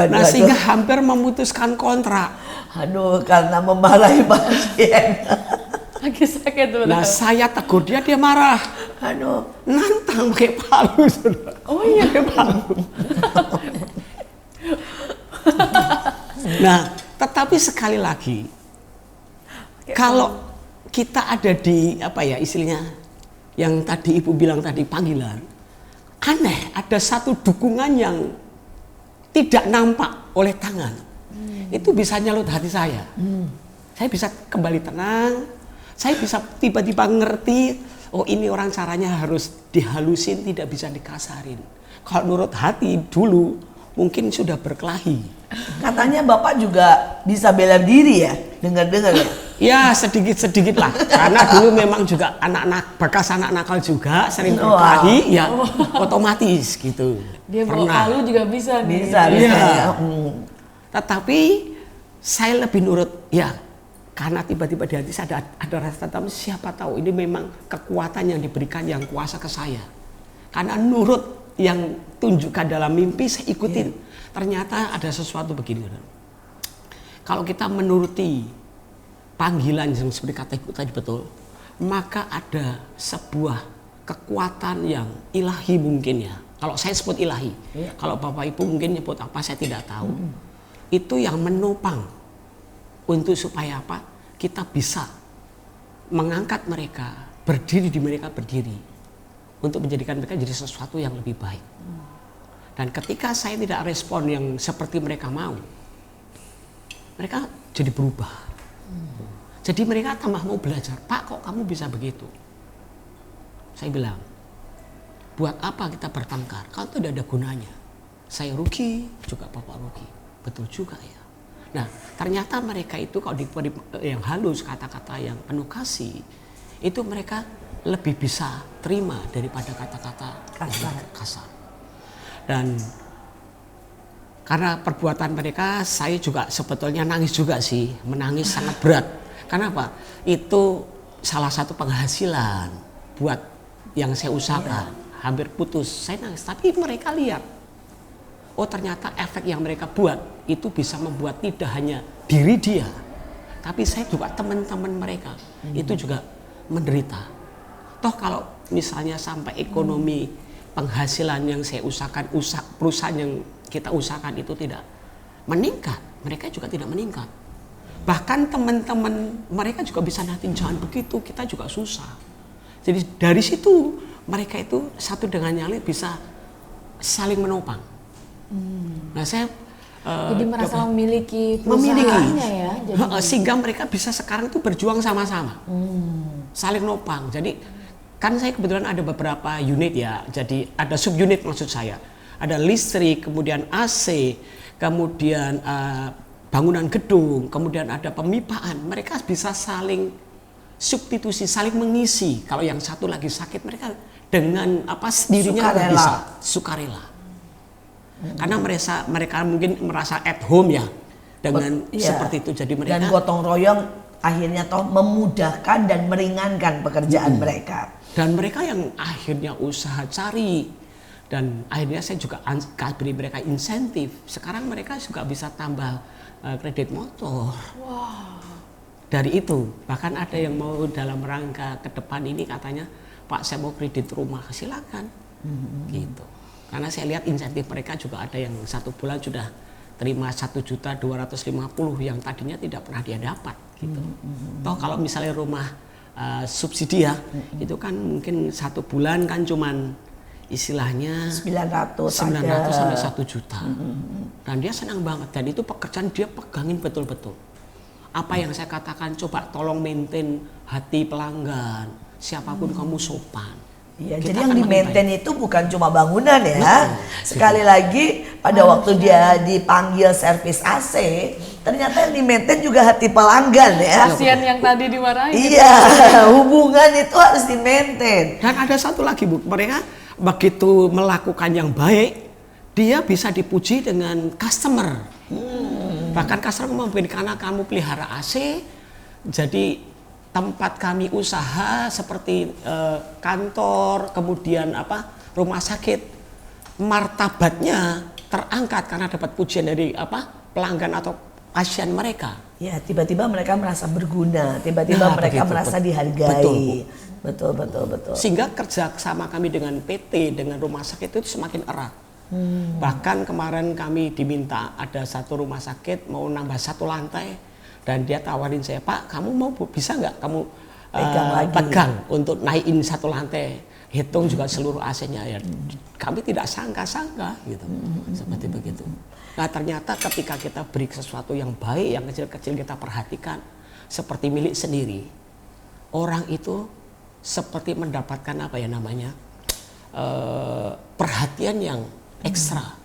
Nah, sehingga hampir memutuskan kontrak. Aduh, karena memarahi pasien. Lagi sakit tuh. Nah, saya tegur dia marah. Aduh. Nantang pakai palu, saudara. Oh iya. Pakai palu. Nah, tetapi sekali lagi, kalau kita ada di apa ya istilahnya, yang tadi ibu bilang tadi panggilan, aneh ada satu dukungan yang tidak nampak oleh tangan, itu bisa nyalut hati saya. Saya bisa kembali tenang, saya bisa tiba-tiba ngerti, oh ini orang caranya harus dihalusin, tidak bisa dikasarin. Kalau menurut hati dulu mungkin sudah berkelahi. Katanya bapak juga bisa bela diri ya, dengar-dengar ya. Ya sedikit-sedikit lah, karena dulu memang juga anak-anak bekas anak nakal juga sering Wah. berkelahi, ya otomatis gitu. Dia bawa Pernah. palu juga bisa nih. Bisa Iya. ya. Tetapi saya lebih nurut ya, karena tiba-tiba di hati saya ada rasa tenang, siapa tahu ini memang kekuatan yang diberikan yang kuasa ke saya. Karena nurut yang tunjukkan dalam mimpi saya ikutin. Ternyata ada sesuatu begini. Kalau kita menuruti panggilan yang seperti kata ibu tadi betul, maka ada sebuah kekuatan yang ilahi mungkin ya. Kalau saya sebut ilahi, kalau bapak ibu mungkin nyebut apa saya tidak tahu. Itu yang menopang untuk supaya apa? Kita bisa mengangkat mereka, berdiri di mereka berdiri, untuk menjadikan mereka jadi sesuatu yang lebih baik. Dan ketika saya tidak respon yang seperti mereka mau, mereka jadi berubah. Jadi mereka tambah mau belajar. Pak, kok kamu bisa begitu? Saya bilang, buat apa kita bertengkar? Kalau tidak ada gunanya. saya rugi, juga bapak rugi. Betul juga ya. Nah, ternyata mereka itu kalau diberi yang halus, kata-kata yang penuh kasih, itu mereka lebih bisa terima daripada kata-kata kasar. Dan karena perbuatan mereka, saya juga sebetulnya nangis juga sih, menangis sangat berat. Kenapa? Itu salah satu penghasilan buat yang saya usahakan, hampir putus. Saya nangis, tapi mereka lihat, oh ternyata efek yang mereka buat itu bisa membuat tidak hanya diri dia, tapi saya juga teman-teman mereka itu juga menderita. Toh kalau misalnya sampai ekonomi penghasilan yang saya usahakan, perusahaan yang kita usahakan itu tidak meningkat, mereka juga tidak meningkat. Bahkan teman-teman mereka juga bisa natin, jangan begitu, kita juga susah. Jadi dari situ mereka itu satu dengan yang lain bisa saling menopang. Nah saya jadi merasa memiliki perusahaannya ya. Jadi sehingga mereka bisa sekarang itu berjuang sama-sama, saling nopang. Jadi kan saya kebetulan ada beberapa unit ya, jadi ada subunit maksud saya. Ada listrik, kemudian AC, kemudian bangunan gedung, kemudian ada pemipaan. Mereka bisa saling substitusi, saling mengisi. Kalau yang satu lagi sakit, mereka dengan dirinya bisa sukarela. Karena mereka mungkin merasa at home ya dengan seperti itu. Jadi mereka dan gotong royong akhirnya memudahkan dan meringankan pekerjaan mereka. Dan mereka yang akhirnya usaha cari, dan akhirnya saya juga beri mereka insentif. Sekarang mereka juga bisa tambah kredit motor. Dari itu bahkan ada yang mau dalam rangka ke depan ini katanya, Pak saya mau kredit rumah, silakan. Gitu. Karena saya lihat insentif mereka juga ada yang 1 bulan sudah terima 1.250.000 yang tadinya tidak pernah dia dapat gitu. Toh kalau misalnya rumah subsidi ya, itu kan mungkin 1 bulan kan cuman istilahnya 900 sampai 1 juta. Dan dia senang banget, dan itu pekerjaan dia pegangin betul-betul. Apa yang saya katakan, coba tolong maintain hati pelanggan, siapapun kamu sopan. Iya, jadi yang di-maintain itu bukan cuma bangunan ya. Sekali lagi pada waktu dia dipanggil servis AC, ternyata yang di-maintain juga hati pelanggan ya. pasien yang tadi dimarahin. Iya, hubungan itu harus di-maintain. Dan ada satu lagi Bu, mereka begitu melakukan yang baik, dia bisa dipuji dengan customer. Bahkan customer memberikan, karena kamu pelihara AC, jadi tempat kami usaha seperti kantor, kemudian rumah sakit, martabatnya terangkat karena dapat pujian dari pelanggan atau pasien mereka. Ya, tiba-tiba mereka merasa berguna, tiba-tiba mereka merasa dihargai. Betul. Sehingga kerja sama kami dengan PT, dengan rumah sakit itu semakin erat. Bahkan kemarin kami diminta ada satu rumah sakit mau nambah 1 lantai. Dan dia tawarin saya, Pak, kamu mau bisa nggak kamu pegang untuk naikin 1 lantai, hitung juga seluruh AC-nya ya. Kami tidak sangka-sangka gitu, seperti begitu. Nah ternyata ketika kita beri sesuatu yang baik, yang kecil-kecil kita perhatikan seperti milik sendiri, orang itu seperti mendapatkan perhatian yang ekstra.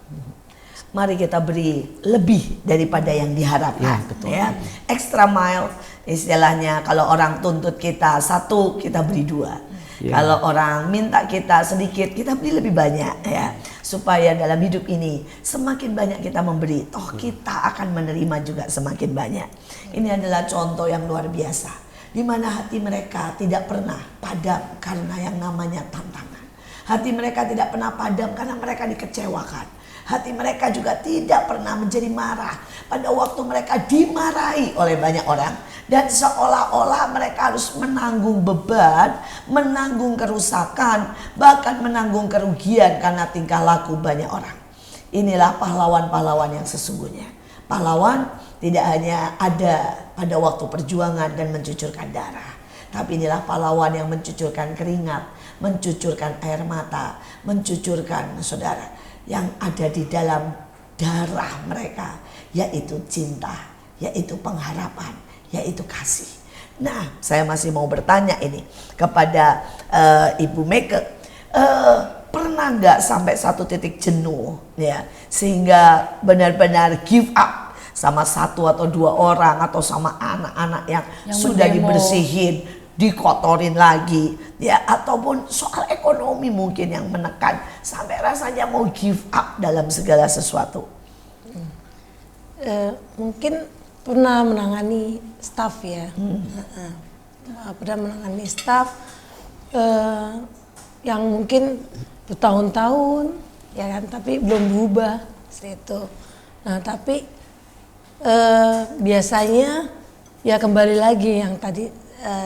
Mari kita beri lebih daripada yang diharapkan. Ya, betul. Ya. Extra mile istilahnya, kalau orang tuntut kita 1, kita beri 2. Ya. Kalau orang minta kita sedikit, kita beri lebih banyak ya. Supaya dalam hidup ini semakin banyak kita memberi, toh kita akan menerima juga semakin banyak. Ini adalah contoh yang luar biasa, di mana hati mereka tidak pernah padam karena yang namanya tantangan. Hati mereka tidak pernah padam karena mereka dikecewakan. Hati mereka juga tidak pernah menjadi marah pada waktu mereka dimarahi oleh banyak orang. Dan seolah-olah mereka harus menanggung beban, menanggung kerusakan, bahkan menanggung kerugian karena tingkah laku banyak orang. Inilah pahlawan-pahlawan yang sesungguhnya. Pahlawan tidak hanya ada pada waktu perjuangan dan mencucurkan darah. Tapi inilah pahlawan yang mencucurkan keringat, mencucurkan air mata, mencucurkan yang ada di dalam darah mereka, yaitu cinta, yaitu pengharapan, yaitu kasih. Nah, saya masih mau bertanya ini kepada Ibu Meike, pernah nggak sampai satu titik jenuh ya, sehingga benar-benar give up sama satu atau dua orang atau sama anak-anak yang sudah berdemo, dibersihin, dikotorin lagi ya, ataupun soal ekonomi mungkin yang menekan sampai rasanya mau give up dalam segala sesuatu? Mungkin pernah menangani staff ya. Pernah menangani staff yang mungkin bertahun-tahun ya kan, tapi belum berubah seperti itu. Nah, tapi biasanya ya kembali lagi yang tadi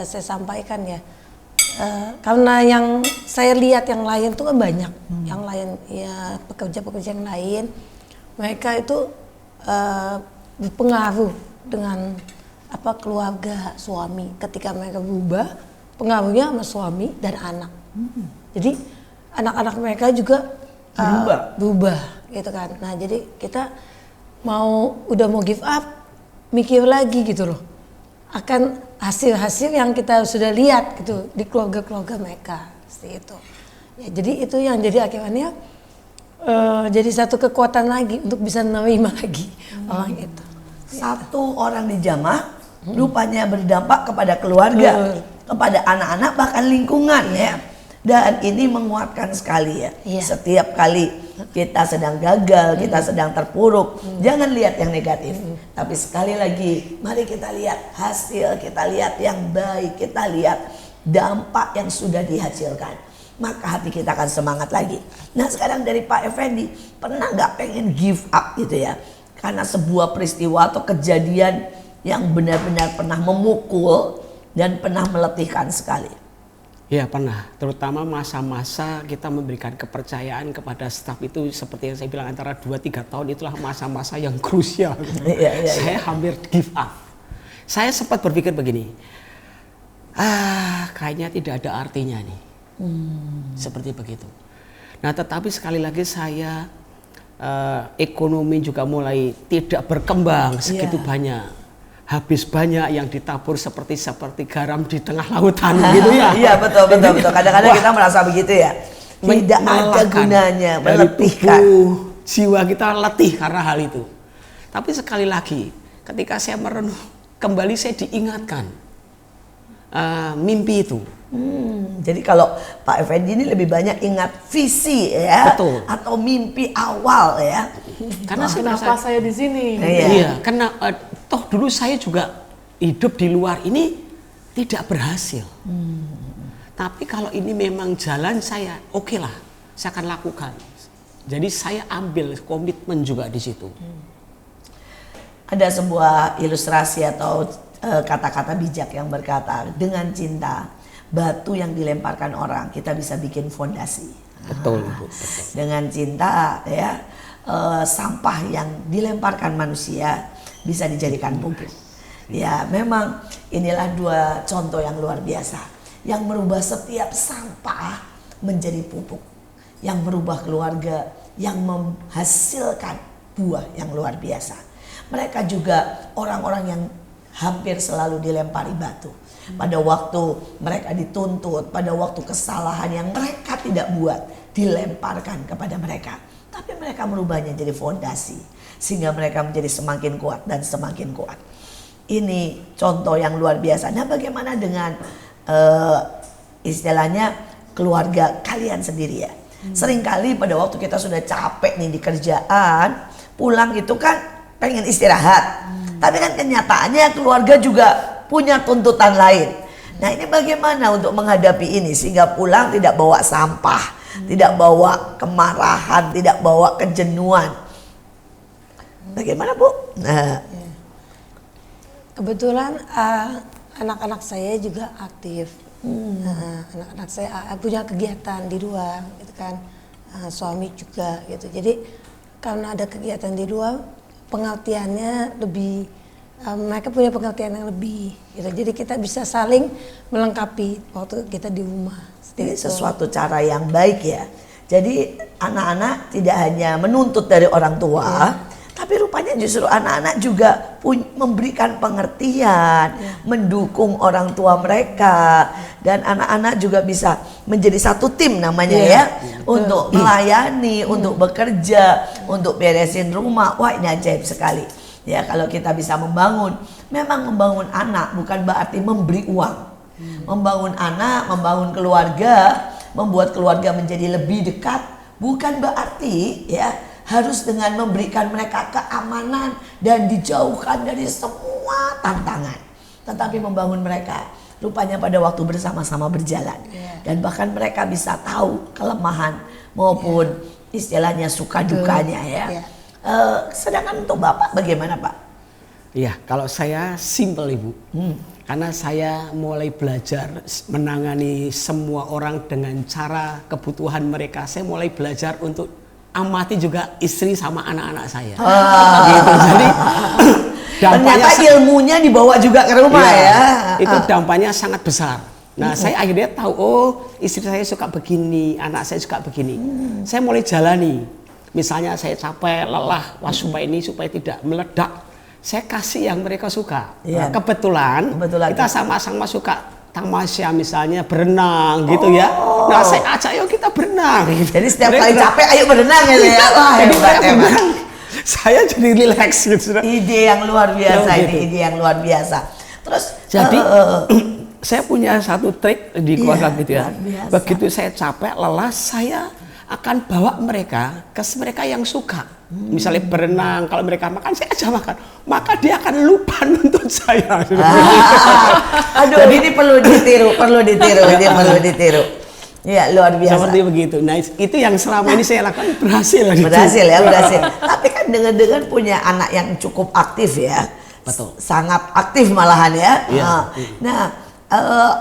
saya sampaikan ya, karena yang saya lihat yang lain tuh kan banyak, yang lain ya pekerja-pekerja yang lain, mereka itu berpengaruh dengan keluarga suami. Ketika mereka berubah, pengaruhnya sama suami dan anak. Jadi anak-anak mereka juga berubah gitu kan. Nah, jadi kita udah mau give up, mikir lagi gitu loh, akan hasil-hasil yang kita sudah lihat gitu di keluarga-keluarga mereka seperti itu. Ya, jadi itu yang jadi akhirnya jadi satu kekuatan lagi untuk bisa menerima lagi orang itu. Satu orang di jamaah rupanya berdampak kepada keluarga, kepada anak-anak, bahkan lingkungan ya. Dan ini menguatkan sekali ya. Iya. Setiap kali kita sedang gagal, kita sedang terpuruk, jangan lihat yang negatif. Tapi sekali lagi, mari kita lihat hasil, kita lihat yang baik, kita lihat dampak yang sudah dihasilkan. Maka hati kita akan semangat lagi. Nah, sekarang dari Pak Effendi, pernah nggak pengen give up gitu ya? Karena sebuah peristiwa atau kejadian yang benar-benar pernah memukul dan pernah meletihkan sekali. Ya pernah, terutama masa-masa kita memberikan kepercayaan kepada staf itu seperti yang saya bilang antara 2-3 tahun itulah masa-masa yang krusial. Saya hampir give up. Saya sempat berpikir begini, kayaknya tidak ada artinya nih. Seperti begitu. Nah, tetapi sekali lagi saya ekonomi juga mulai tidak berkembang segitu banyak. Habis banyak yang ditabur seperti garam di tengah lautan gitu ya. Iya, betul. Kadang-kadang kita merasa begitu ya. Tidak ada gunanya, meletihkan. Tubuh, jiwa kita letih karena hal itu. Tapi sekali lagi, ketika saya merenung kembali, saya diingatkan mimpi itu. Jadi kalau Pak Effendi ini lebih banyak ingat visi ya, betul, atau mimpi awal ya. Karena kenapa saya di sini? Iya, karena toh dulu saya juga hidup di luar ini tidak berhasil. Tapi kalau ini memang jalan saya, oke lah, saya akan lakukan. Jadi saya ambil komitmen juga di situ. Ada sebuah ilustrasi atau kata-kata bijak yang berkata, dengan cinta, batu yang dilemparkan orang kita bisa bikin fondasi. Betul, betul. Dengan cinta ya, sampah yang dilemparkan manusia bisa dijadikan pupuk. Ya, memang inilah dua contoh yang luar biasa yang merubah setiap sampah menjadi pupuk, yang merubah keluarga, yang menghasilkan buah yang luar biasa. Mereka juga orang-orang yang hampir selalu dilempari batu. Pada waktu mereka dituntut, pada waktu kesalahan yang mereka tidak buat dilemparkan kepada mereka. Tapi mereka merubahnya jadi fondasi, sehingga mereka menjadi semakin kuat dan semakin kuat. Ini contoh yang luar biasa. Nah, bagaimana dengan istilahnya keluarga kalian sendiri ya? Seringkali pada waktu kita sudah capek nih di kerjaan, pulang itu kan pengen istirahat. Tapi kan kenyataannya keluarga juga punya tuntutan lain. Nah, ini bagaimana untuk menghadapi ini sehingga pulang tidak bawa sampah, tidak bawa kemarahan, tidak bawa kejenuhan. Bagaimana, Bu? Nah, kebetulan anak-anak saya juga aktif. Anak-anak saya punya kegiatan di luar, gitu kan. Suami juga, gitu. Jadi karena ada kegiatan di luar, pengertiannya lebih. Mereka punya pengertian yang lebih, gitu. Jadi kita bisa saling melengkapi waktu kita di rumah. Ini sesuatu cara yang baik ya. Jadi anak-anak tidak hanya menuntut dari orang tua, tapi rupanya sebenarnya justru anak-anak juga memberikan pengertian, mendukung orang tua mereka, dan anak-anak juga bisa menjadi satu tim namanya ya, untuk melayani, untuk bekerja, untuk beresin rumah. Wah, ini ajaib sekali. Ya, kalau kita bisa membangun, memang membangun anak bukan berarti memberi uang. Membangun anak, membangun keluarga, membuat keluarga menjadi lebih dekat, bukan berarti ya harus dengan memberikan mereka keamanan dan dijauhkan dari semua tantangan. Tetapi membangun mereka rupanya pada waktu bersama-sama berjalan. Dan bahkan mereka bisa tahu kelemahan maupun istilahnya suka dukanya ya. Sedangkan untuk Bapak bagaimana Pak? Iya, kalau saya simple Ibu. Karena saya mulai belajar menangani semua orang dengan cara kebutuhan mereka. Saya mulai belajar untuk amati juga istri sama anak-anak saya. Gitu. Jadi ternyata ilmunya dibawa juga ke rumah ya. Itu dampaknya sangat besar. Nah, saya akhirnya tahu, oh istri saya suka begini, anak saya suka begini. Saya mulai jalani. Misalnya saya capek, lelah, wah supaya tidak meledak. Saya kasih yang mereka suka. Nah, kebetulan kita sama-sama suka tamasya, misalnya berenang gitu ya. Nah, saya ajak yuk kita berenang. Jadi setiap kali capek ayo berenang gitu ya. Wah, hebat. Saya jadi relax gitu. Ide yang luar biasa ini, ide yang luar biasa. Terus jadi saya punya satu trik di keluarga gitu ya. Begitu saya capek, lelah, saya akan bawa mereka ke mereka yang suka. Misalnya berenang, kalau mereka makan, saya aja makan. Maka dia akan lupa nuntut saya. Aduh, jadi ini perlu ditiru. Dia perlu ditiru. Ya, luar biasa. Seperti begitu. Nah, itu yang selama ini saya lakukan berhasil. Berhasil. Tapi kan dengan punya anak yang cukup aktif ya. Betul. Sangat aktif malahan ya. Nah,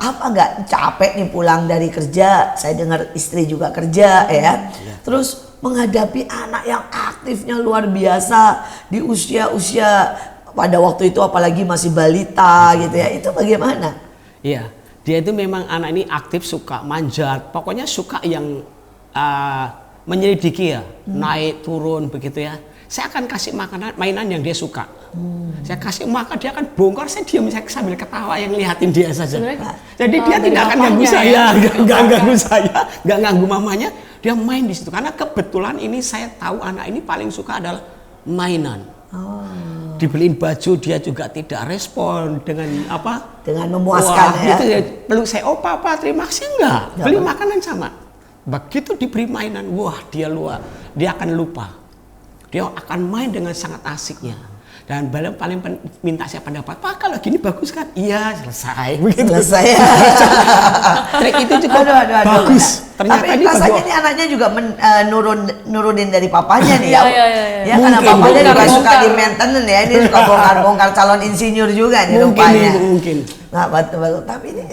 apa nggak capek nih pulang dari kerja? Saya dengar istri juga kerja ya. Terus menghadapi anak yang aktifnya luar biasa di usia-usia pada waktu itu apalagi masih balita gitu ya. Itu bagaimana? Iya, dia itu memang anak ini aktif, suka manjat. Pokoknya suka yang menyelidiki ya, naik turun begitu ya. Saya akan kasih mainan yang dia suka. Saya kasih maka dia akan bongkar, saya diam, saya sambil ketawa yang lihatin dia saja. Jadi dia tidak akan ganggu saya, nggak ganggu saya, nggak ganggu mamanya. Dia main di situ karena kebetulan ini saya tahu anak ini paling suka adalah mainan. Dibeliin baju dia juga tidak respon dengan apa? Dengan memuaskan ya. Gitu ya. Peluk saya, oh papa terima kasih enggak. Beli makanan sama. Begitu diberi mainan, wah dia akan lupa. Dia akan main dengan sangat asiknya. Dan paling minta saya pendapat, Pak kalau gini bagus kan? Iya, selesai. Begitu. Selesai. Trik itu juga bagus. Ternyata tapi rasanya ini anaknya juga nurunin dari papanya nih ya. Ya karena Mungkin, papanya juga suka di maintenance ya. Ini suka bongkar-bongkar calon insinyur juga nih rupanya. Mungkin. Nah, betul. Tapi ini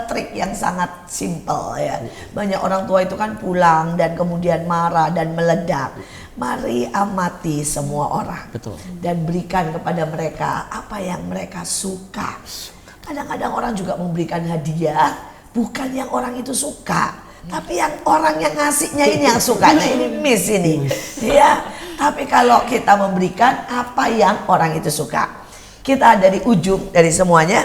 trik yang sangat simple ya. Banyak orang tua itu kan pulang dan kemudian marah dan meledak. Mari amati semua orang. Betul. Dan berikan kepada mereka apa yang mereka suka. Kadang-kadang orang juga memberikan hadiah bukan yang orang itu suka, tapi yang orang yang ngasihnya ini yang suka. Nah, ini miss ini. Ya. Tapi kalau kita memberikan apa yang orang itu suka. Kita dari ujung dari semuanya,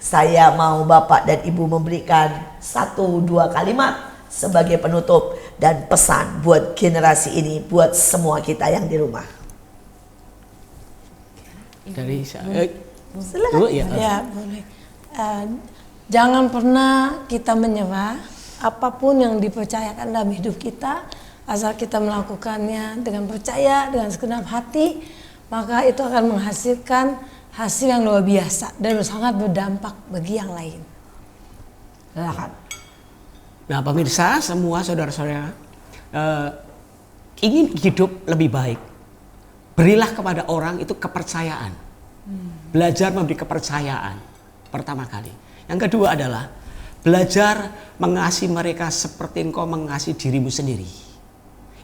saya mau Bapak dan Ibu memberikan 1-2 kalimat sebagai penutup dan pesan buat generasi ini, buat semua kita yang di rumah. Dari Silakan. Ya, boleh. Jangan pernah kita menyerah. Apapun yang dipercayakan dalam hidup kita, asal kita melakukannya dengan percaya, dengan segenap hati, maka itu akan menghasilkan hasil yang luar biasa dan sangat berdampak bagi yang lain. Silakan. Nah, pemirsa semua saudara-saudara, ingin hidup lebih baik, berilah kepada orang itu kepercayaan. Belajar memberi kepercayaan pertama kali. Yang kedua adalah belajar mengasihi mereka seperti engkau mengasihi dirimu sendiri.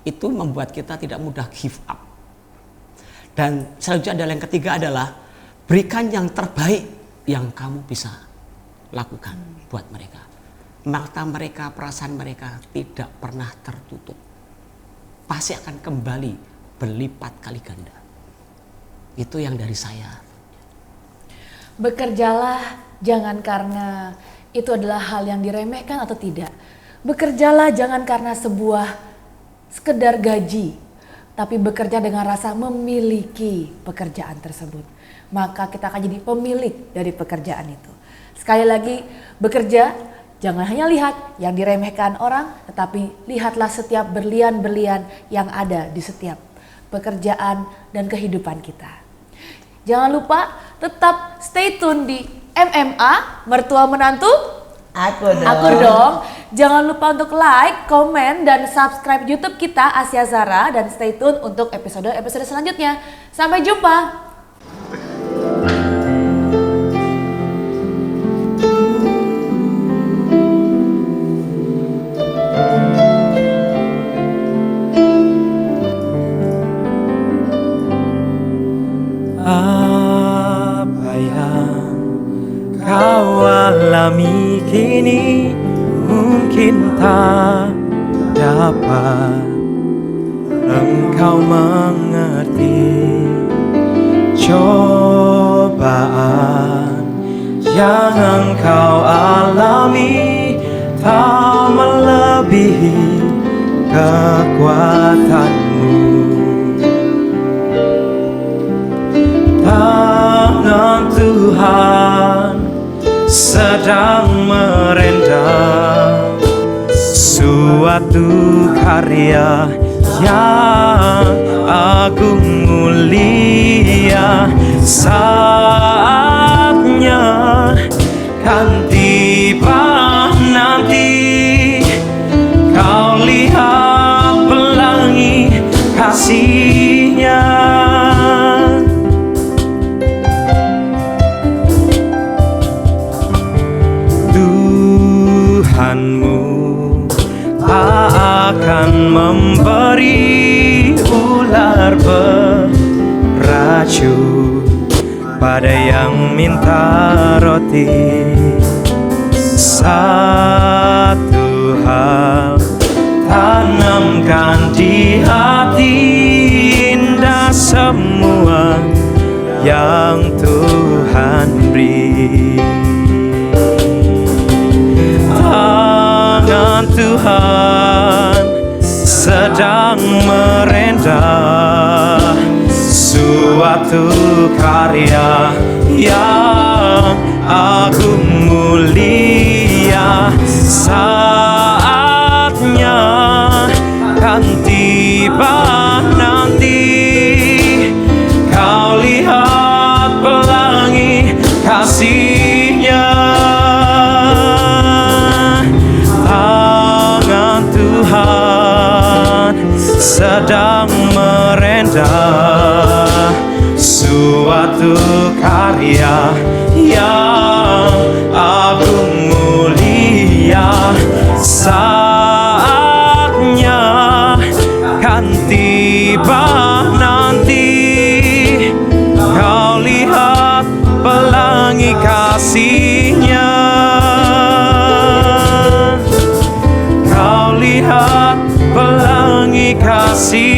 Itu membuat kita tidak mudah give up. Dan selanjutnya adalah yang ketiga adalah berikan yang terbaik yang kamu bisa lakukan buat mereka. Mata mereka, perasaan mereka tidak pernah tertutup. Pasti akan kembali berlipat kali ganda. Itu yang dari saya. Bekerjalah jangan karena itu adalah hal yang diremehkan atau tidak. Bekerjalah jangan karena sebuah sekedar gaji, tapi bekerja dengan rasa memiliki pekerjaan tersebut. Maka kita akan jadi pemilik dari pekerjaan itu. Sekali lagi, bekerja jangan hanya lihat yang diremehkan orang, tetapi lihatlah setiap berlian-berlian yang ada di setiap pekerjaan dan kehidupan kita. Jangan lupa tetap stay tune di MMA, Mertua Menantu Aku dong. Aku dong. Jangan lupa untuk like, komen, dan subscribe YouTube kita Asia Zara, dan stay tune untuk episode-episode selanjutnya. Sampai jumpa. Apa yang kau alami kini mungkin tak dapat engkau mengerti. Cobaan yang engkau alami tak melebihi kekuatanmu. Tangan Tuhan sedang merendam suatu karya yang agung mulia. Saatnya kan tiba nanti, kau lihat pelangi kasih-Nya. Tuhanmu tak akan memberi ular beracun pada yang minta roti. Satu hal tanamkan di hati, indah semua yang Tuhan beri. Tangan Tuhan sedang merendam suatu karya yang agung mulia. Saatnya kan tiba nanti, kau lihat pelangi kasih-Nya. Tangan Tuhan sedang merendam suatu karya yang agung mulia. Saatnya kan tiba nanti, kau lihat pelangi kasih-Nya. Kau lihat pelangi kasih